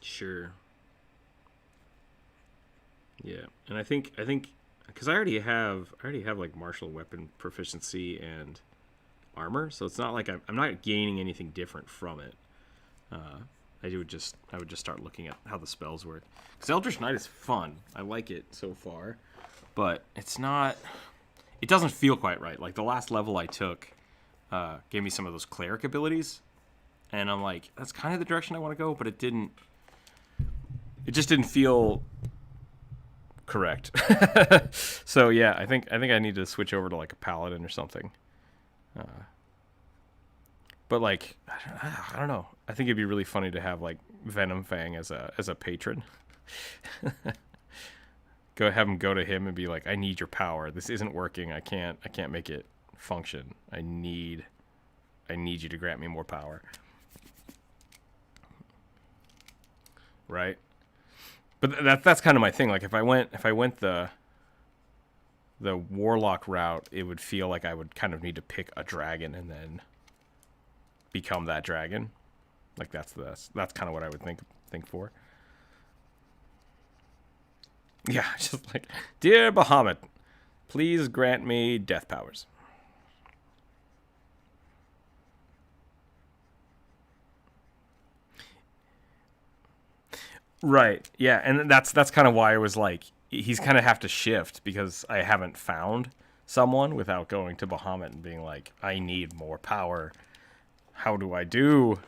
Sure. Yeah, and I think because I already have like martial weapon proficiency and armor, so it's not like I'm not gaining anything different from it. I would just start looking at how the spells work. Because Eldritch Knight is fun. I like it so far, but it's not. It doesn't feel quite right. Like the last level I took gave me some of those cleric abilities, and I'm like, that's kind of the direction I want to go, but it didn't. It just didn't feel correct. So yeah, I think I need to switch over to like a paladin or something. But like, I don't know. I think it'd be really funny to have like Venom Fang as a patron. Have him go to him and be like, I need your power. This isn't working. I can't make it function. I need you to grant me more power. Right? But that's kind of my thing. Like if I went the warlock route, it would feel like I would kind of need to pick a dragon and then become that dragon. Like that's kind of what I would think for. Yeah, just like, dear Bahamut, please grant me death powers. Right. Yeah, and that's kind of why I was like, he's kind of have to shift because I haven't found someone without going to Bahamut and being like, I need more power. How do I do?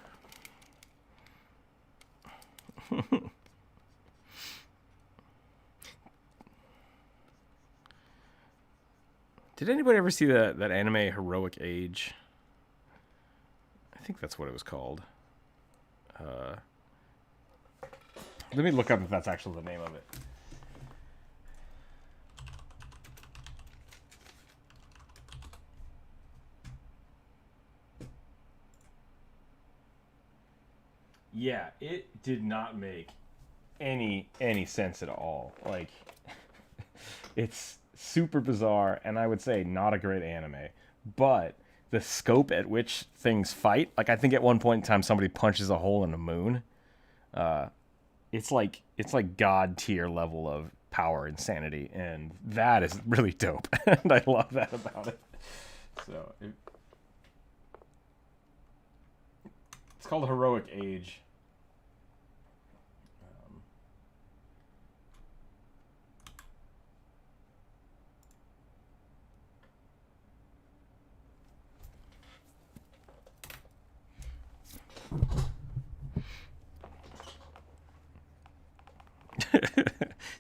Did anybody ever see that anime Heroic Age? I think that's what it was called. Let me look up if that's actually the name of it. Yeah, it did not make any sense at all. Like, it's super bizarre, and I would say not a great anime. But the scope at which things fight, like I think at one point in time somebody punches a hole in the moon. It's like god tier level of power insanity, and that is really dope. And I love that about it. So it's called Heroic Age.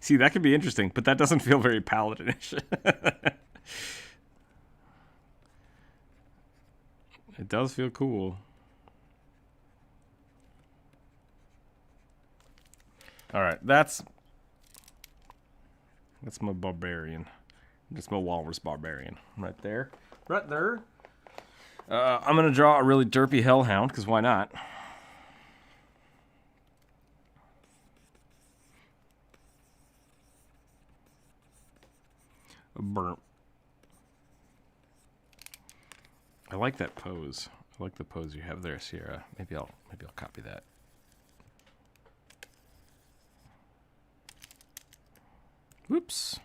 See, that could be interesting, but that doesn't feel very paladinish. It does feel cool. All right, that's my barbarian. That's my walrus barbarian right there. Right there. I'm gonna draw a really derpy hellhound because why not? Burnt. I like that pose. I like the pose you have there, Sierra. Maybe I'll copy that. Whoops.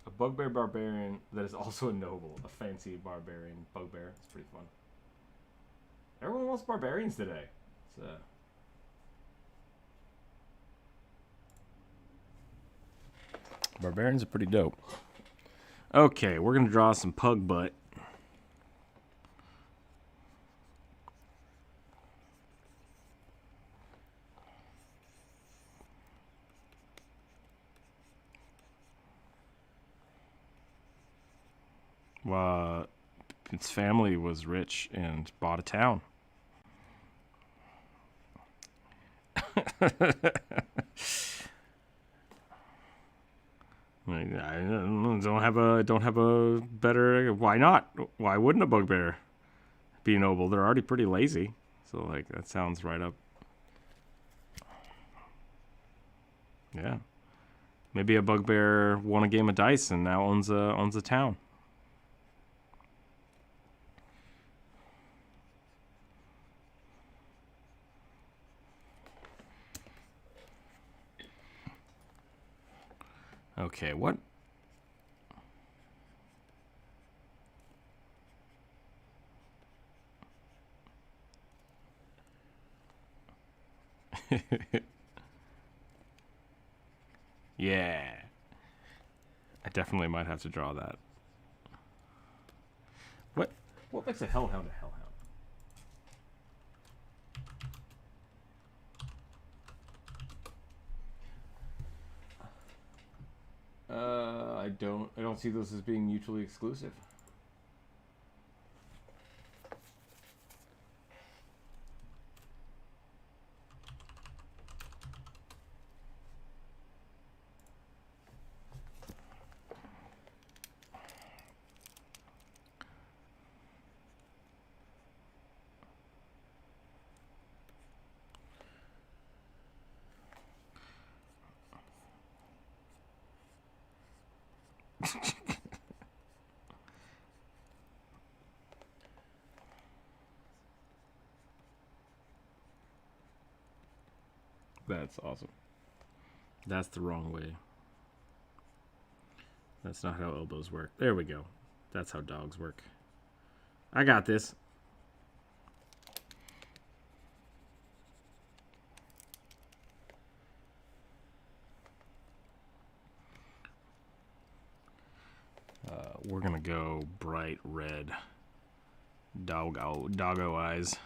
A bugbear barbarian that is also a noble. A fancy barbarian bugbear. It's pretty fun. Everyone wants barbarians today. Barbarians are pretty dope. Okay, we're going to draw some pug butt. Its family was rich and bought a town. I don't have a better. Why not? Why wouldn't a bugbear be noble? They're already pretty lazy, so like that sounds right up. Yeah, maybe a bugbear won a game of dice and now owns a town. Okay, what? Yeah. I definitely might have to draw that. What makes a hellhound a hellhound? I don't see those as being mutually exclusive. That's awesome. That's the wrong way. That's not how elbows work. There we go. That's how dogs work. I got this. We're gonna go bright red. Doggo eyes.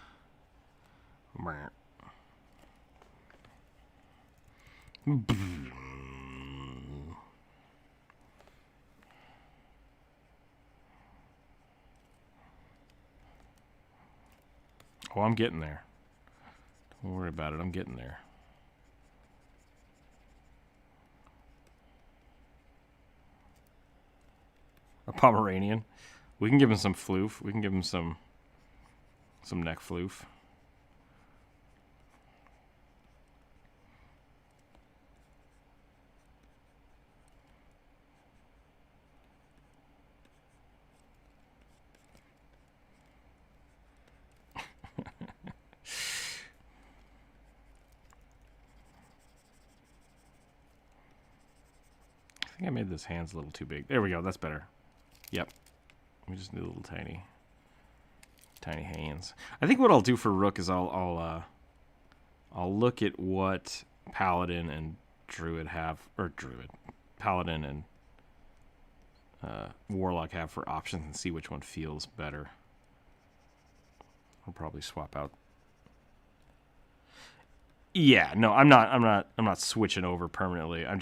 Oh, I'm getting there. Don't worry about it. I'm getting there. A Pomeranian. We can give him some floof. We can give him some neck floof. I think I made this hands a little too big. There we go. That's better. Yep. We just need a little tiny hands. I think what I'll do for Rook is I'll look at what Paladin and Druid have, or Paladin and Warlock have for options and see which one feels better. I'll probably swap out. Yeah, no, I'm not switching over permanently. I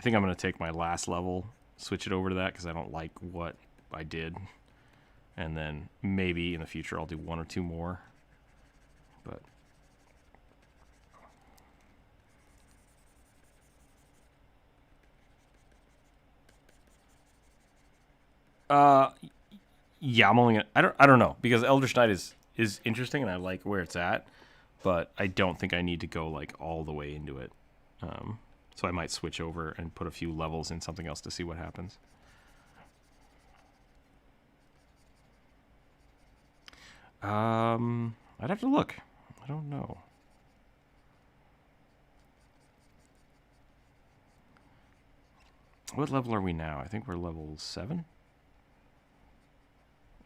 think I'm gonna take my last level, switch it over to that because I don't like what I did, and then maybe in the future I'll do one or two more. But yeah, I'm only gonna, I don't know, because Eldritch Knight is interesting and I like where it's at, but I don't think I need to go like all the way into it. So I might switch over and put a few levels in something else to see what happens. I'd have to look. I don't know. What level are we now? I think we're level 7.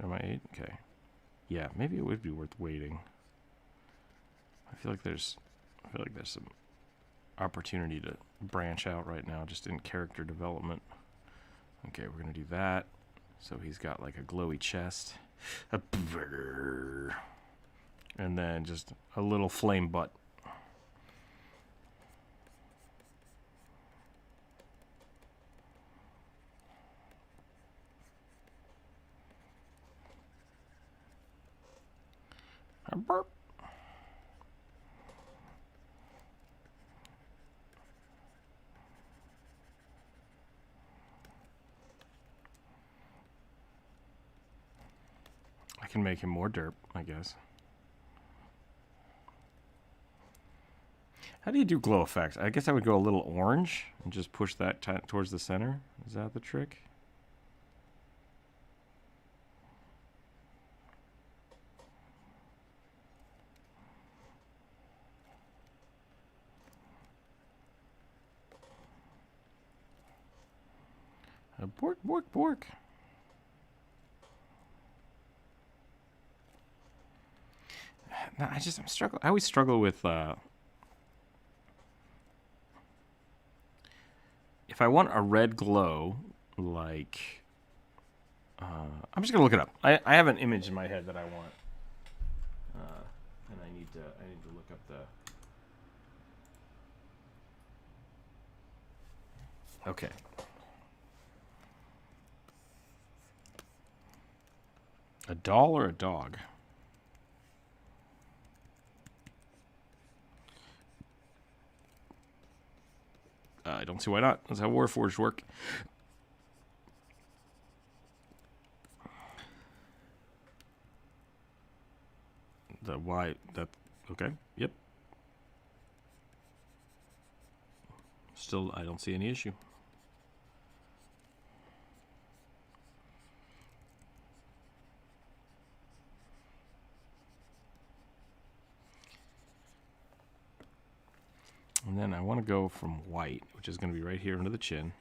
Am I 8? Okay. Yeah, maybe it would be worth waiting. I feel like there's some opportunity to branch out right now just in character development. Okay, we're gonna do that. So he's got like a glowy chest, and then just a little flame butt. A burp. can make him more derp, I guess. How do you do glow effects? I guess I would go a little orange and just push that towards the center. Is that the trick? Bork, bork, bork. No, I'm struggling. I always struggle with if I want a red glow, like I'm just gonna look it up. I have an image in my head that I want, and I need to look up the. Okay. A doll or a dog? I don't see why not. That's how Warforged work. The why that okay? Yep. Still, I don't see any issue. And then I want to go from white, which is going to be right here under the chin.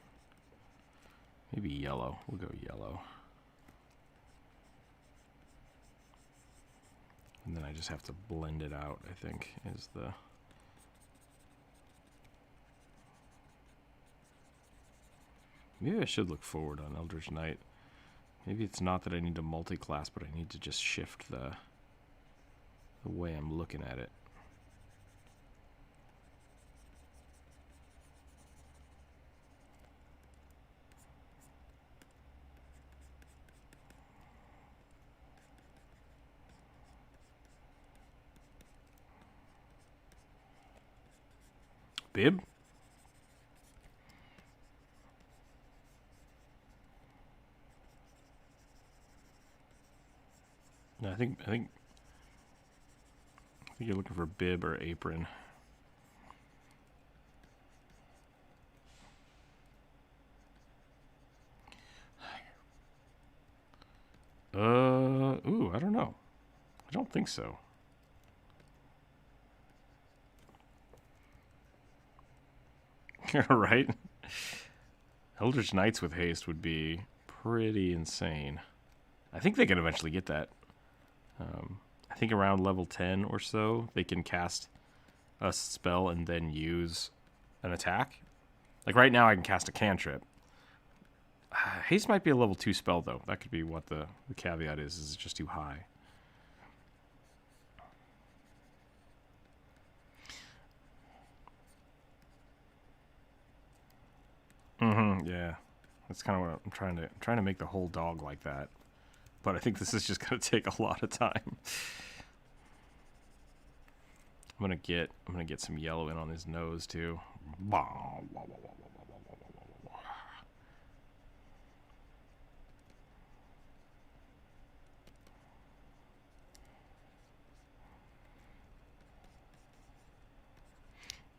Maybe yellow. We'll go yellow. And then I just have to blend it out, I think, is the... Maybe I should look forward on Eldritch Knight. Maybe it's not that I need to multi-class, but I need to just shift the way I'm looking at it. Bib? No, I think you're looking for bib or apron. Ooh, I don't know. I don't think so. Right? Eldritch Knights with haste would be pretty insane. I think they can eventually get that. I think around level 10 or so, they can cast a spell and then use an attack. Like right now, I can cast a cantrip. Haste might be a level 2 spell, though. That could be what the caveat is it's just too high. Yeah. That's kind of what I'm trying to make the whole dog like that. But I think this is just going to take a lot of time. I'm going to get some yellow in on his nose too.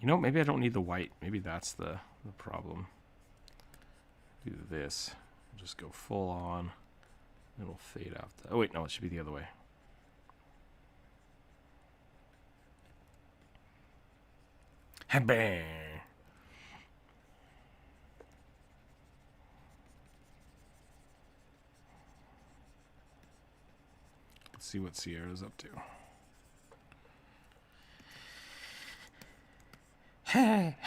You know, maybe I don't need the white. Maybe that's the problem. Do this. Just go full on. It'll fade out. Oh, wait, no, it should be the other way. Bang! Let's see what Sierra's up to. Hey!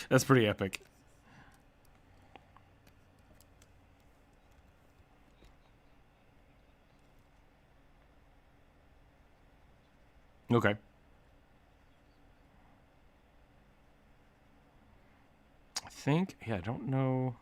That's pretty epic. Okay. I think, yeah, I don't know.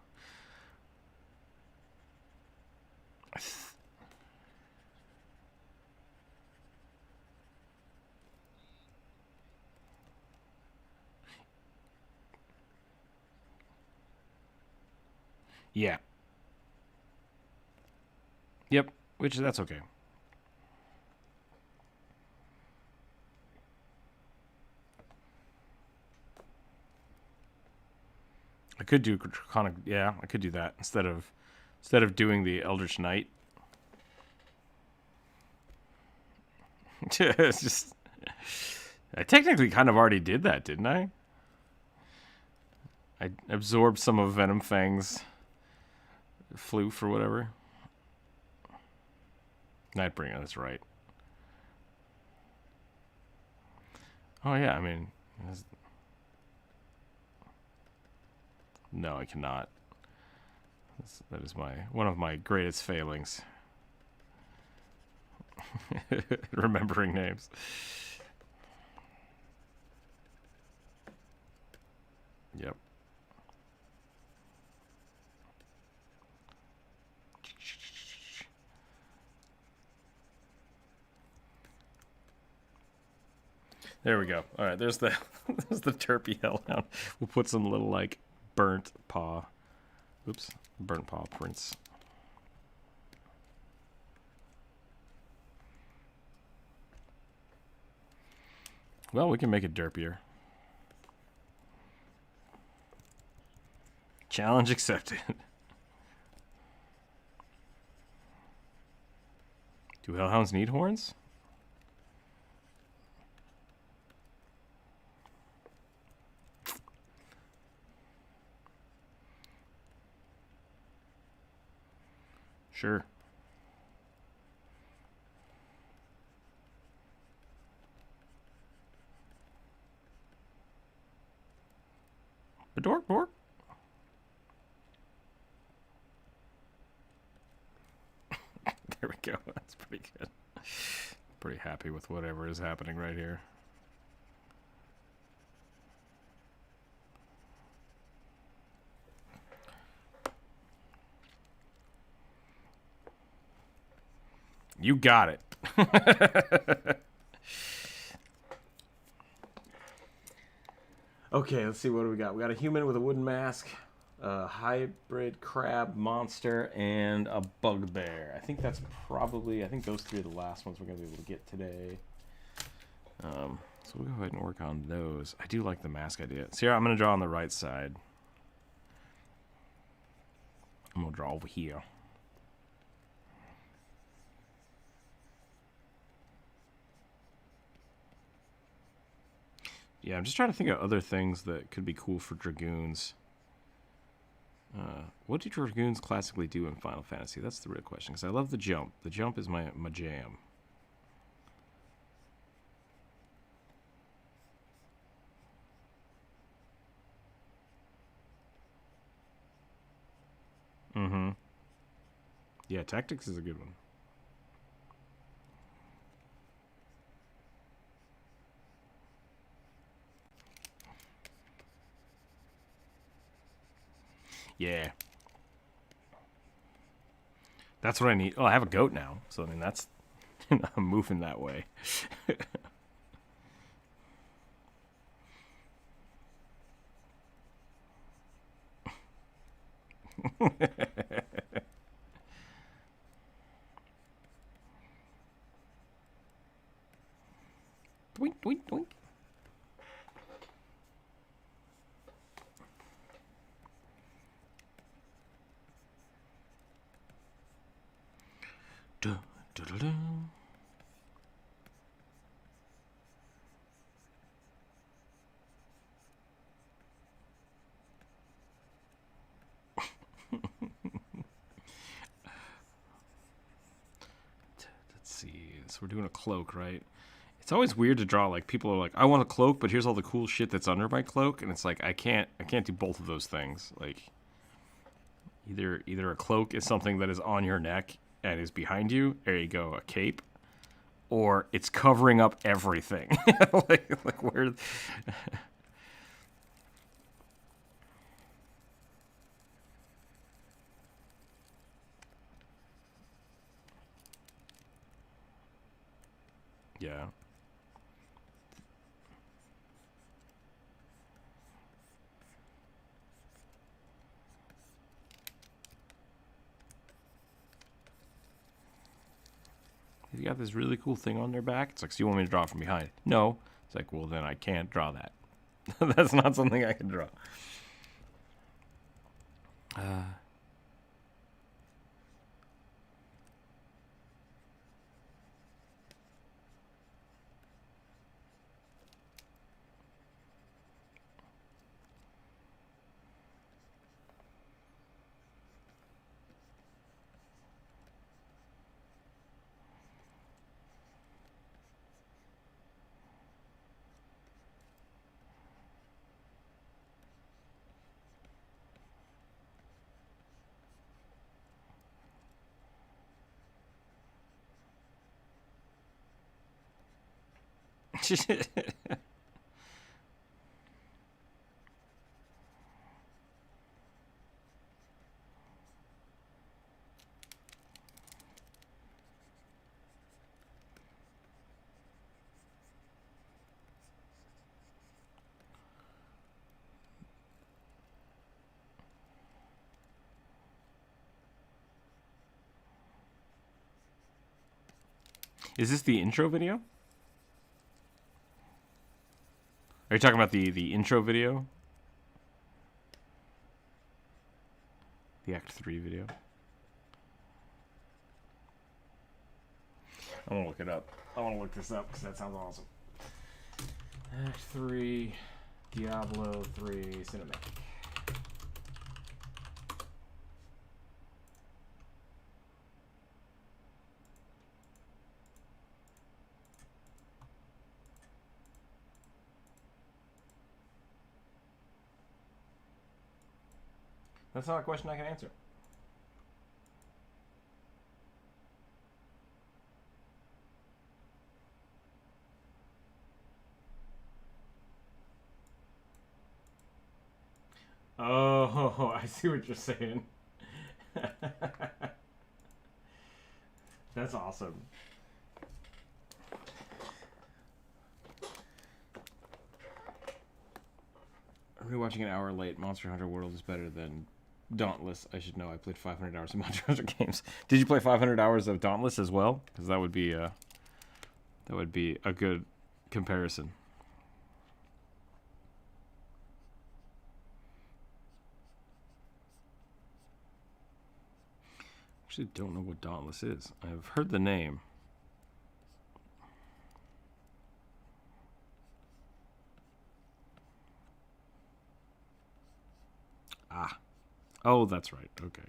Yeah. Yep. which that's okay. I could do Draconic. Yeah, I could do that instead of doing the Eldritch Knight. It's just, I technically kind of already did that, didn't I? I absorbed some of Venom Fang's floof or whatever. Nightbringer, that's right. Oh yeah, I mean, no, I cannot. That is one of my greatest failings. Remembering names. Yep. There we go. All right, there's the there's the Terpy Hellhound. We'll put some little like burnt paw prints. Well, we can make it derpier. Challenge accepted. Do hellhounds need horns? Sure. Dork. There we go. That's pretty good. Pretty happy with whatever is happening right here. You got it. Okay, let's see, what do we got? We got a human with a wooden mask, a hybrid crab monster, and a bugbear. I think those three are the last ones we're going to be able to get today. So we'll go ahead and work on those. I do like the mask idea. So here, I'm going to draw on the right side. I'm going to draw over here. Yeah, I'm just trying to think of other things that could be cool for Dragoons. What do Dragoons classically do in Final Fantasy? That's the real question, because I love the jump. The jump is my jam. Mm-hmm. Yeah, Tactics is a good one. Yeah. That's what I need. Oh, I have a goat now. So, I mean, that's... I'm moving that way. Doink, doink, doink. Duh, duh, duh, duh. Let's see. So we're doing a cloak, right? It's always weird to draw. Like, people are like, I want a cloak, but here's all the cool shit that's under my cloak, and it's like I can't do both of those things. Like, either a cloak is something that is on your neck and is behind you. There you go, a cape, or it's covering up everything. like where? Yeah. You got this really cool thing on their back. It's like, so you want me to draw from behind? No. It's like, well, then I can't draw that. That's not something I can draw. Is this the intro video? Are you talking about the intro video? The Act 3 video? I want to look it up. I want to look this up because that sounds awesome. Act 3, Diablo 3 Cinematic. That's not a question I can answer. Oh, I see what you're saying. That's awesome. Rewatching an hour late, Monster Hunter World is better than Dauntless. I should know. I played 500 hours of Monster Hunter games. Did you play 500 hours of Dauntless as well? Because that would be a good comparison. Actually, don't know what Dauntless is. I've heard the name. Ah. Oh, that's right. Okay.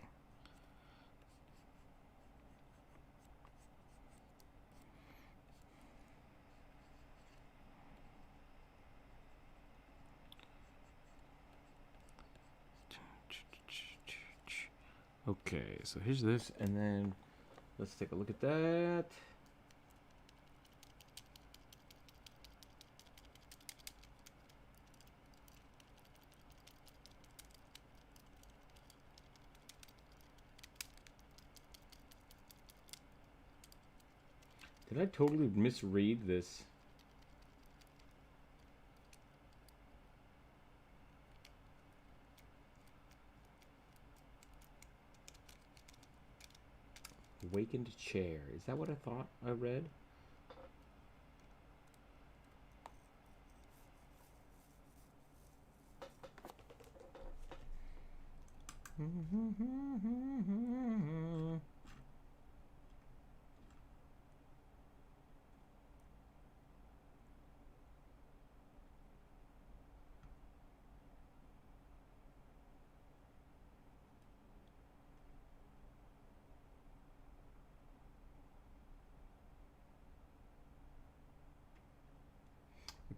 Okay, so here's this, and then let's take a look at that. Did I totally misread this? Awakened chair. Is that what I thought I read?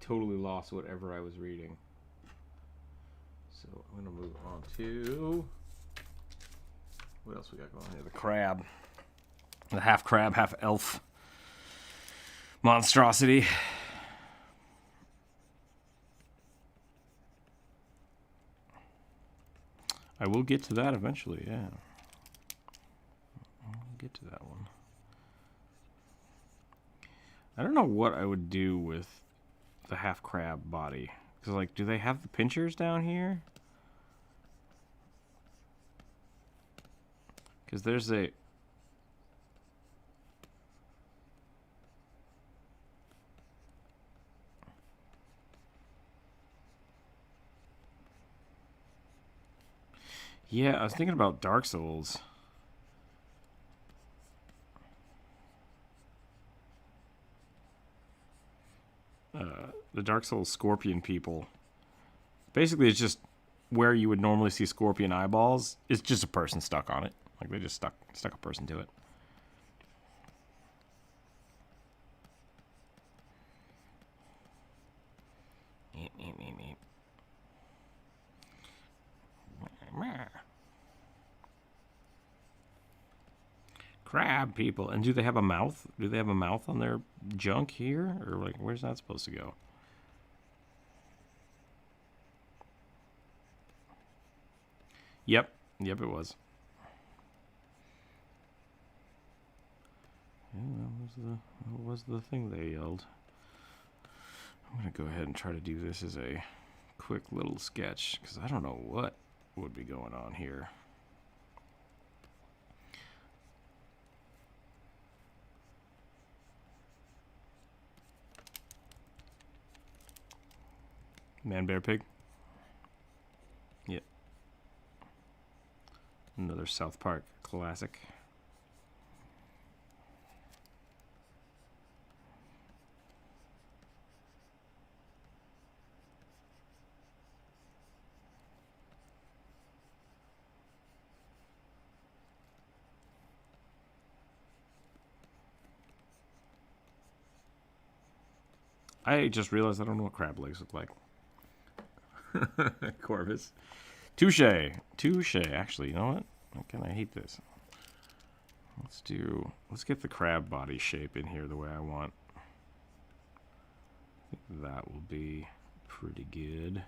Totally lost whatever I was reading. So I'm going to move on to... What else we got going here? The crab. The half crab, half elf monstrosity. I will get to that eventually, yeah. I'll get to that one. I don't know what I would do with the half crab body. Because, like, do they have the pinchers down here? Because there's a... Yeah, I was thinking about Dark Souls. The Dark Souls scorpion people. Basically, it's just where you would normally see scorpion eyeballs. It's just a person stuck on it. Like they just stuck a person to it. Crab people. And do they have a mouth? Do they have a mouth on their junk here? Or like, where's that supposed to go? Yep. Yep, it was. Yeah, that was the thing they yelled. I'm going to go ahead and try to do this as a quick little sketch, because I don't know what would be going on here. Man, bear, pig. Yep. Another South Park classic. I just realized I don't know what crab legs look like. Corvus. Touche. Touche. Actually, you know what? I hate this. Let's get the crab body shape in here the way I want. I think that will be pretty good.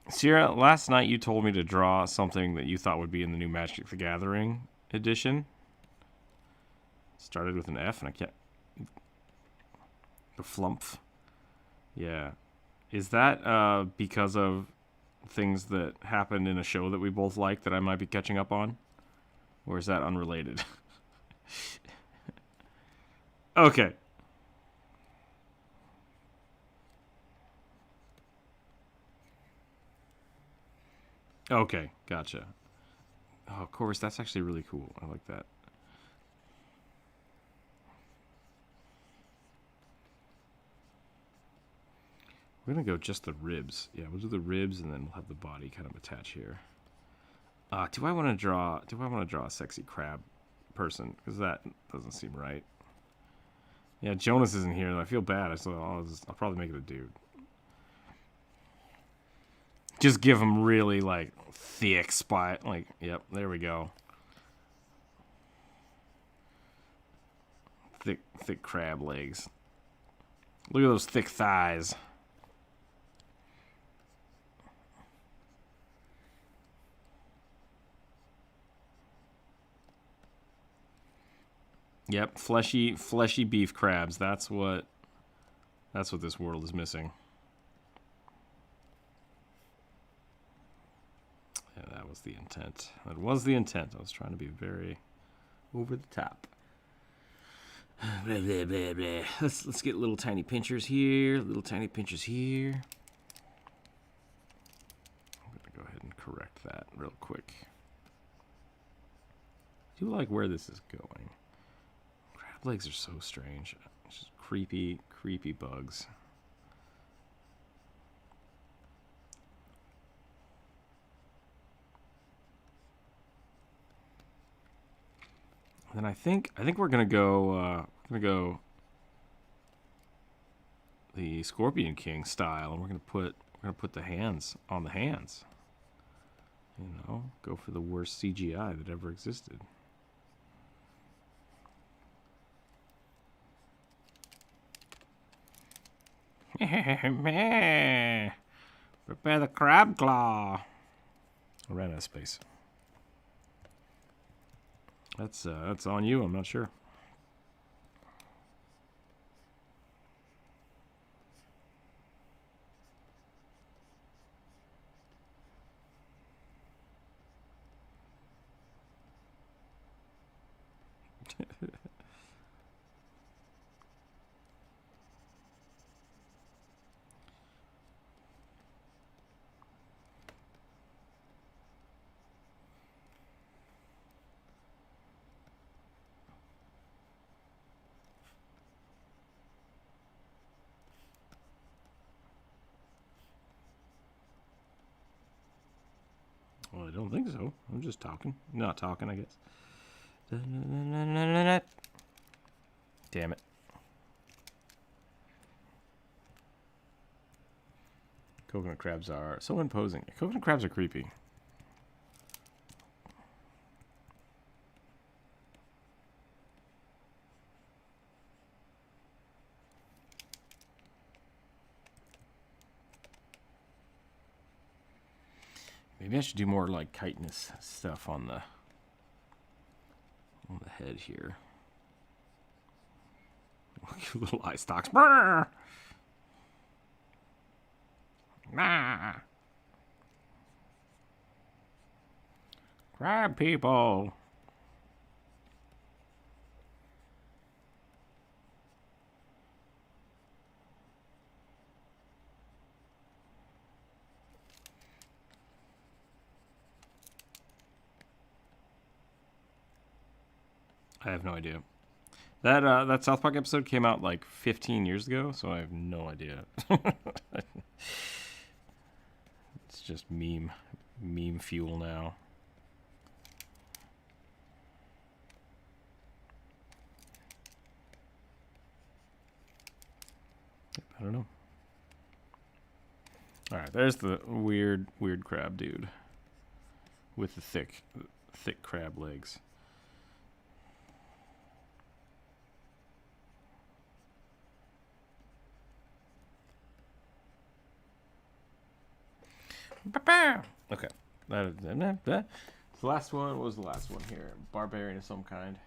Sierra, last night you told me to draw something that you thought would be in the new Magic the Gathering edition. Started with an F and I can't... The Flumph. Yeah. Is that because of things that happened in a show that we both like that I might be catching up on? Or is that unrelated? Okay. Okay, gotcha. Oh, of course, that's actually really cool. I like that. We're gonna go just the ribs. Yeah, we'll do the ribs and then we'll have the body kind of attach here. Do I want to draw a sexy crab person? Because that doesn't seem right. Yeah, Jonas isn't here. I feel bad. I'll probably make it a dude. Just give him really like thick spine. Like, yep, there we go. Thick crab legs. Look at those thick thighs. Yep, fleshy beef crabs. That's what this world is missing. Yeah, that was the intent. That was the intent. I was trying to be very over the top. Blah, blah, blah, blah. Let's get little tiny pinchers here. Little tiny pinchers here. I'm gonna go ahead and correct that real quick. I do like where this is going. Crab legs are so strange. It's just creepy bugs. And then I think we're gonna go the Scorpion King style, and we're gonna put the hands on the hands. You know, go for the worst CGI that ever existed. Prepare the crab claw. I ran out of space. That's on you. I'm not sure. Well, I don't think so. I'm just talking. Not talking, I guess. Damn it. Coconut crabs are so imposing. Coconut crabs are creepy. Maybe I should do more like chitinous stuff on the head here. Little eye stalks. Brrr! Nah. Crab people. I have no idea. That South Park episode came out like 15 years ago, so I have no idea. It's just meme fuel now. I don't know. All right, there's the weird crab dude with the thick crab legs. Okay. The last one, what was the last one here? Barbarian of some kind.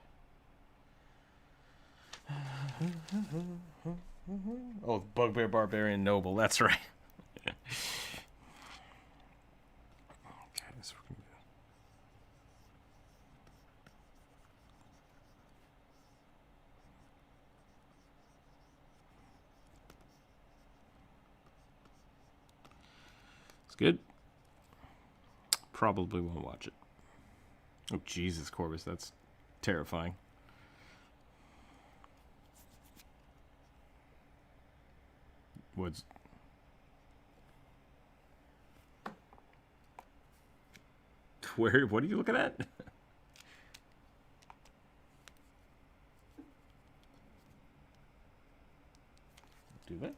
Oh, Bugbear Barbarian Noble, that's right. Okay, so we're gonna do. It's good. Probably won't watch it. Oh, Jesus, Corvus, that's terrifying. Woods. Where? What are you looking at? Do that?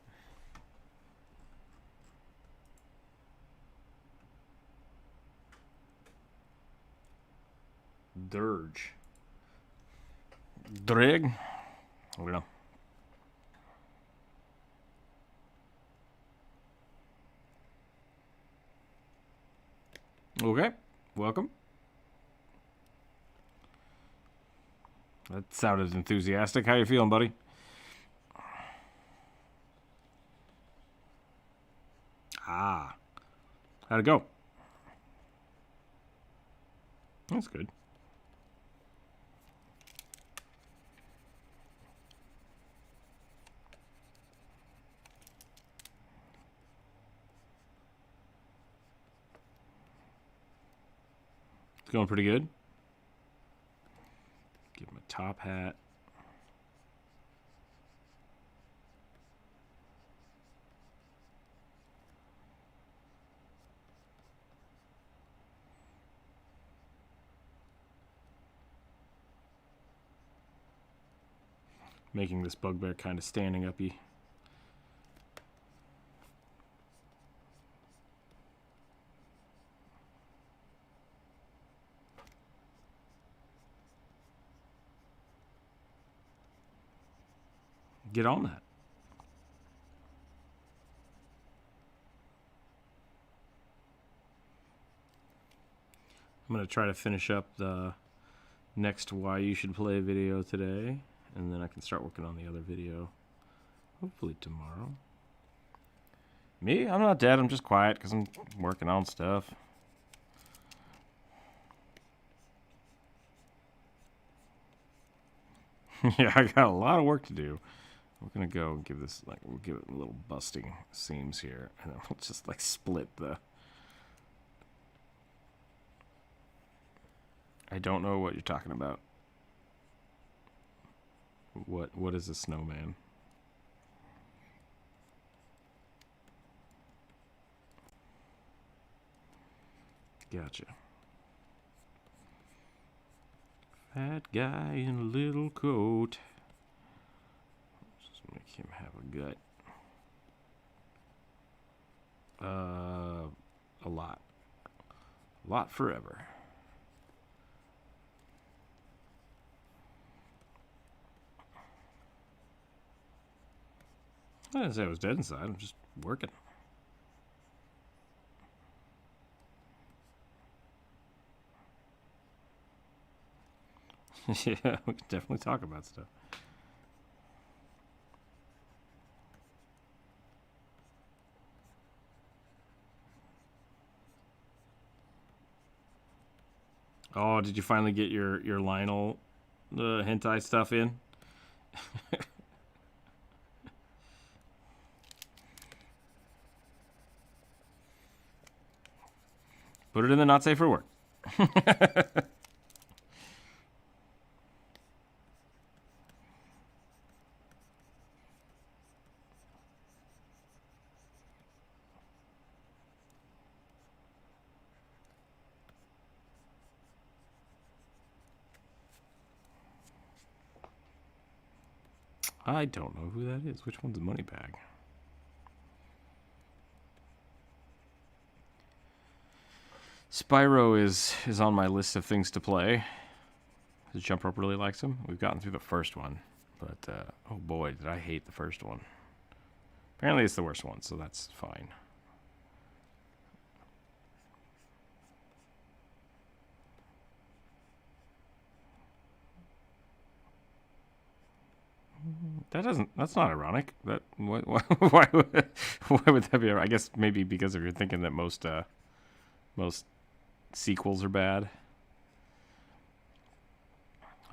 Dirge. Drig? I don't know. Okay, welcome. That sounded enthusiastic. How you feeling, buddy? Ah. How'd it go? That's good. It's going pretty good. Give him a top hat. Making this bugbear kind of standing uppy. Get on that. I'm going to try to finish up the next Why You Should Play video today, and then I can start working on the other video, hopefully tomorrow. Me? I'm not dead. I'm just quiet because I'm working on stuff. Yeah, I got a lot of work to do. We're gonna go and give this, like, we'll give it a little busting seams here, and then we'll just like split the. I don't know what you're talking about. What is a snowman? Gotcha. Fat guy in a little coat. Just make him have a gut. A lot. A lot forever. I didn't say I was dead inside. I'm just working. Yeah, we can definitely talk about stuff. Oh, did you finally get your Lionel hentai stuff in? Put it in the not safe for work. I don't know who that is. Which one's a money bag? Spyro is on my list of things to play. Because Jump Rope really likes him. We've gotten through the first one. But, oh boy, did I hate the first one. Apparently it's the worst one, so that's fine. That's not ironic. Why would that be? I guess maybe because if you're thinking that most sequels are bad.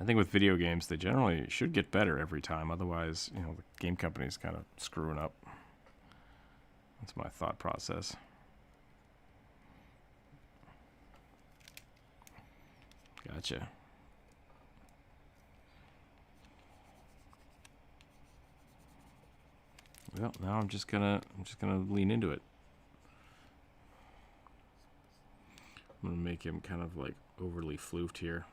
I think with video games, they generally should get better every time. Otherwise, the game company's kind of screwing up. That's my thought process. Gotcha. Well, now I'm just gonna lean into it. I'm gonna make him kind of like overly floofed here.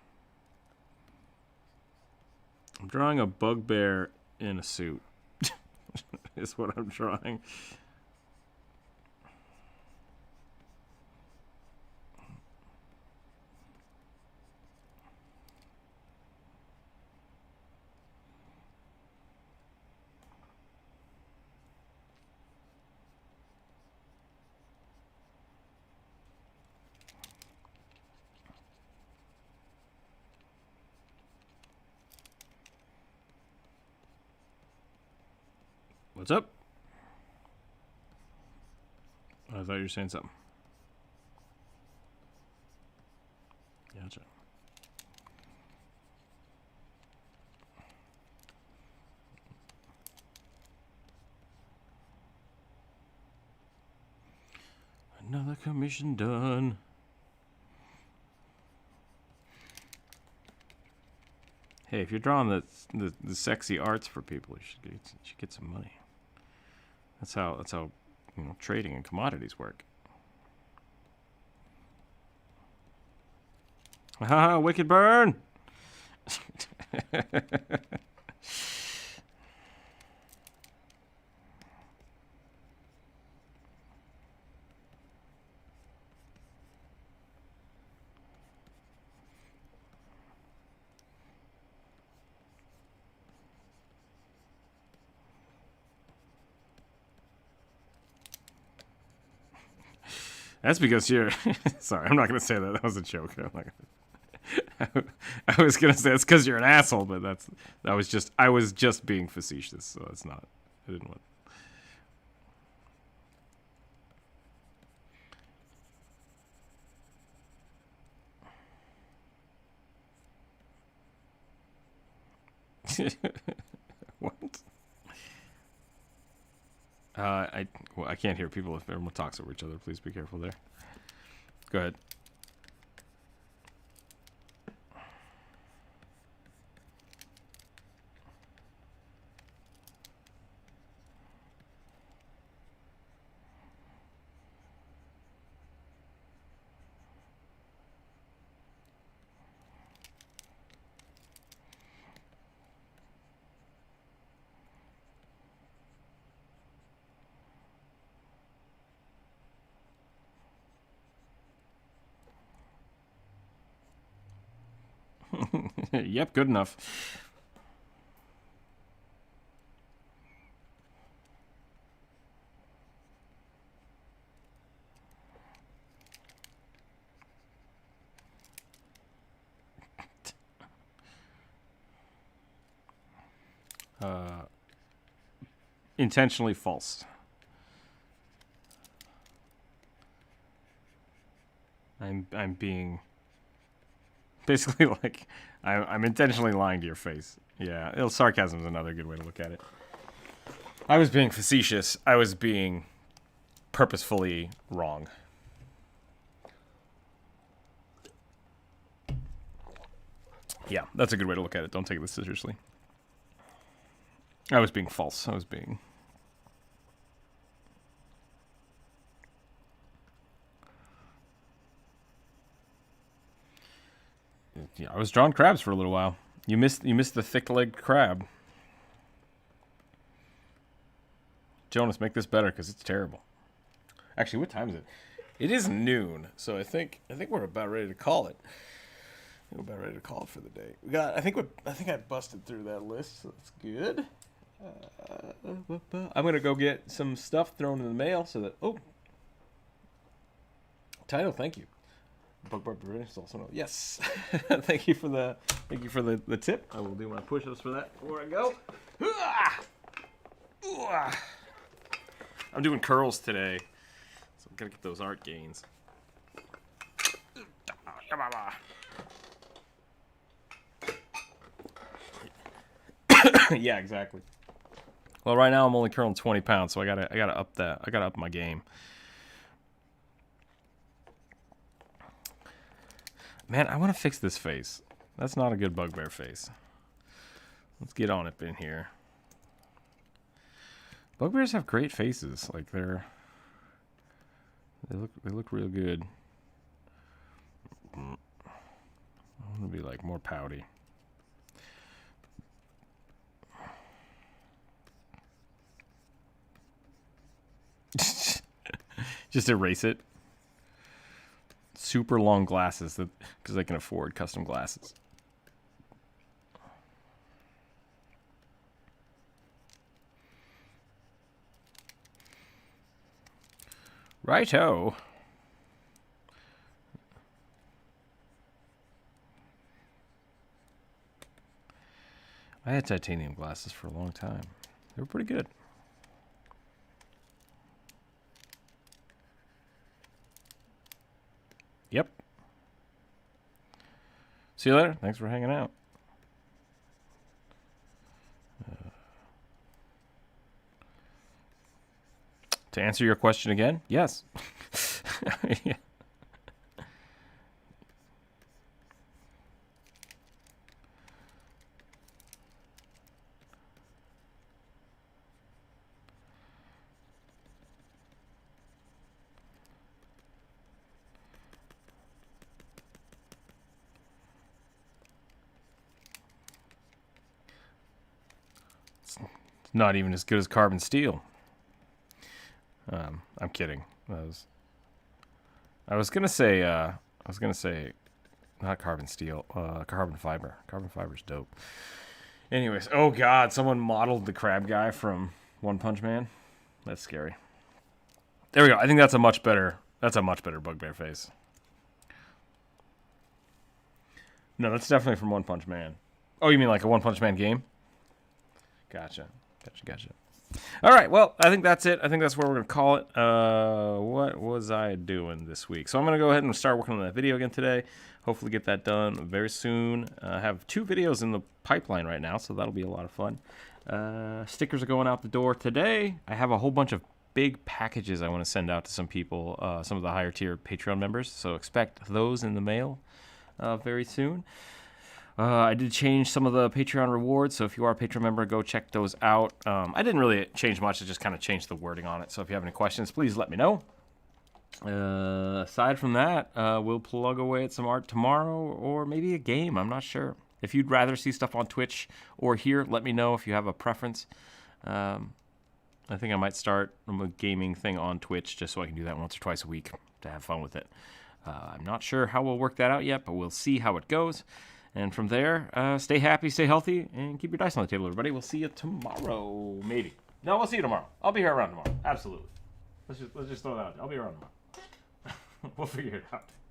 I'm drawing a bugbear in a suit. Is what I'm drawing. What's up? I thought you were saying something. Gotcha. Another commission done. Hey, if you're drawing the sexy arts for people, you should get some money. That's how trading and commodities work. Haha, wicked burn! That's because you're... Sorry, I'm not going to say that. That was a joke. I was going to say it's because you're an asshole, but I was just being facetious, so it's not. I didn't want... What? I can't hear people if everyone talks over each other. Please be careful there. Go ahead. Yep, good enough. Intentionally false. I'm being basically like I'm intentionally lying to your face. Yeah, sarcasm is another good way to look at it. I was being facetious. I was being purposefully wrong. Yeah, that's a good way to look at it. Don't take this seriously. I was being false. I was being... Yeah, I was drawing crabs for a little while. You missed the thick-legged crab. Jonas, make this better because it's terrible. Actually, what time is it? It is noon, so I think we're about ready to call it. We're about ready to call it for the day. We got. I think I busted through that list, so that's good. I'm gonna go get some stuff thrown in the mail so that. Oh, title. Thank you. Yes. Thank you for the tip. I will do my push-ups for that before I go. I'm doing curls today, so I'm gonna get those art gains. Yeah, exactly. Well, right now I'm only curling 20 pounds, so I gotta up that. I gotta up my game. Man, I want to fix this face. That's not a good bugbear face. Let's get on it in here. Bugbears have great faces. Like they look real good. I want to be like more pouty. Just erase it. Super long glasses because they can afford custom glasses. Righto. I had titanium glasses for a long time. They were pretty good. Yep. See you later. Thanks for hanging out. To answer your question again, yes. Yeah. It's not even as good as carbon steel. I'm kidding. I was gonna say not carbon steel, carbon fiber. Carbon fiber's dope. Anyways, oh god, someone modeled the crab guy from One Punch Man. That's scary. There we go. I think that's a much better bugbear face. No, that's definitely from One Punch Man. Oh, you mean like a One Punch Man game? Gotcha. All right, well, I think that's it. I think that's where we're going to call it. What was I doing this week? So I'm going to go ahead and start working on that video again today. Hopefully get that done very soon. I have 2 videos in the pipeline right now, so that'll be a lot of fun. Stickers are going out the door today. I have a whole bunch of big packages I want to send out to some people, some of the higher tier Patreon members, so expect those in the mail very soon. I did change some of the Patreon rewards, so if you are a Patreon member, go check those out. I didn't really change much, I just kind of changed the wording on it, so if you have any questions, please let me know. Aside from that, we'll plug away at some art tomorrow, or maybe a game, I'm not sure. If you'd rather see stuff on Twitch or here, let me know if you have a preference. I think I might start a gaming thing on Twitch, just so I can do that once or twice a week to have fun with it. I'm not sure how we'll work that out yet, but we'll see how it goes. And from there, stay happy, stay healthy, and keep your dice on the table, everybody. We'll see you tomorrow, maybe. No, we'll see you tomorrow. I'll be here around tomorrow. Absolutely. Let's just throw that out there. I'll be around tomorrow. We'll figure it out.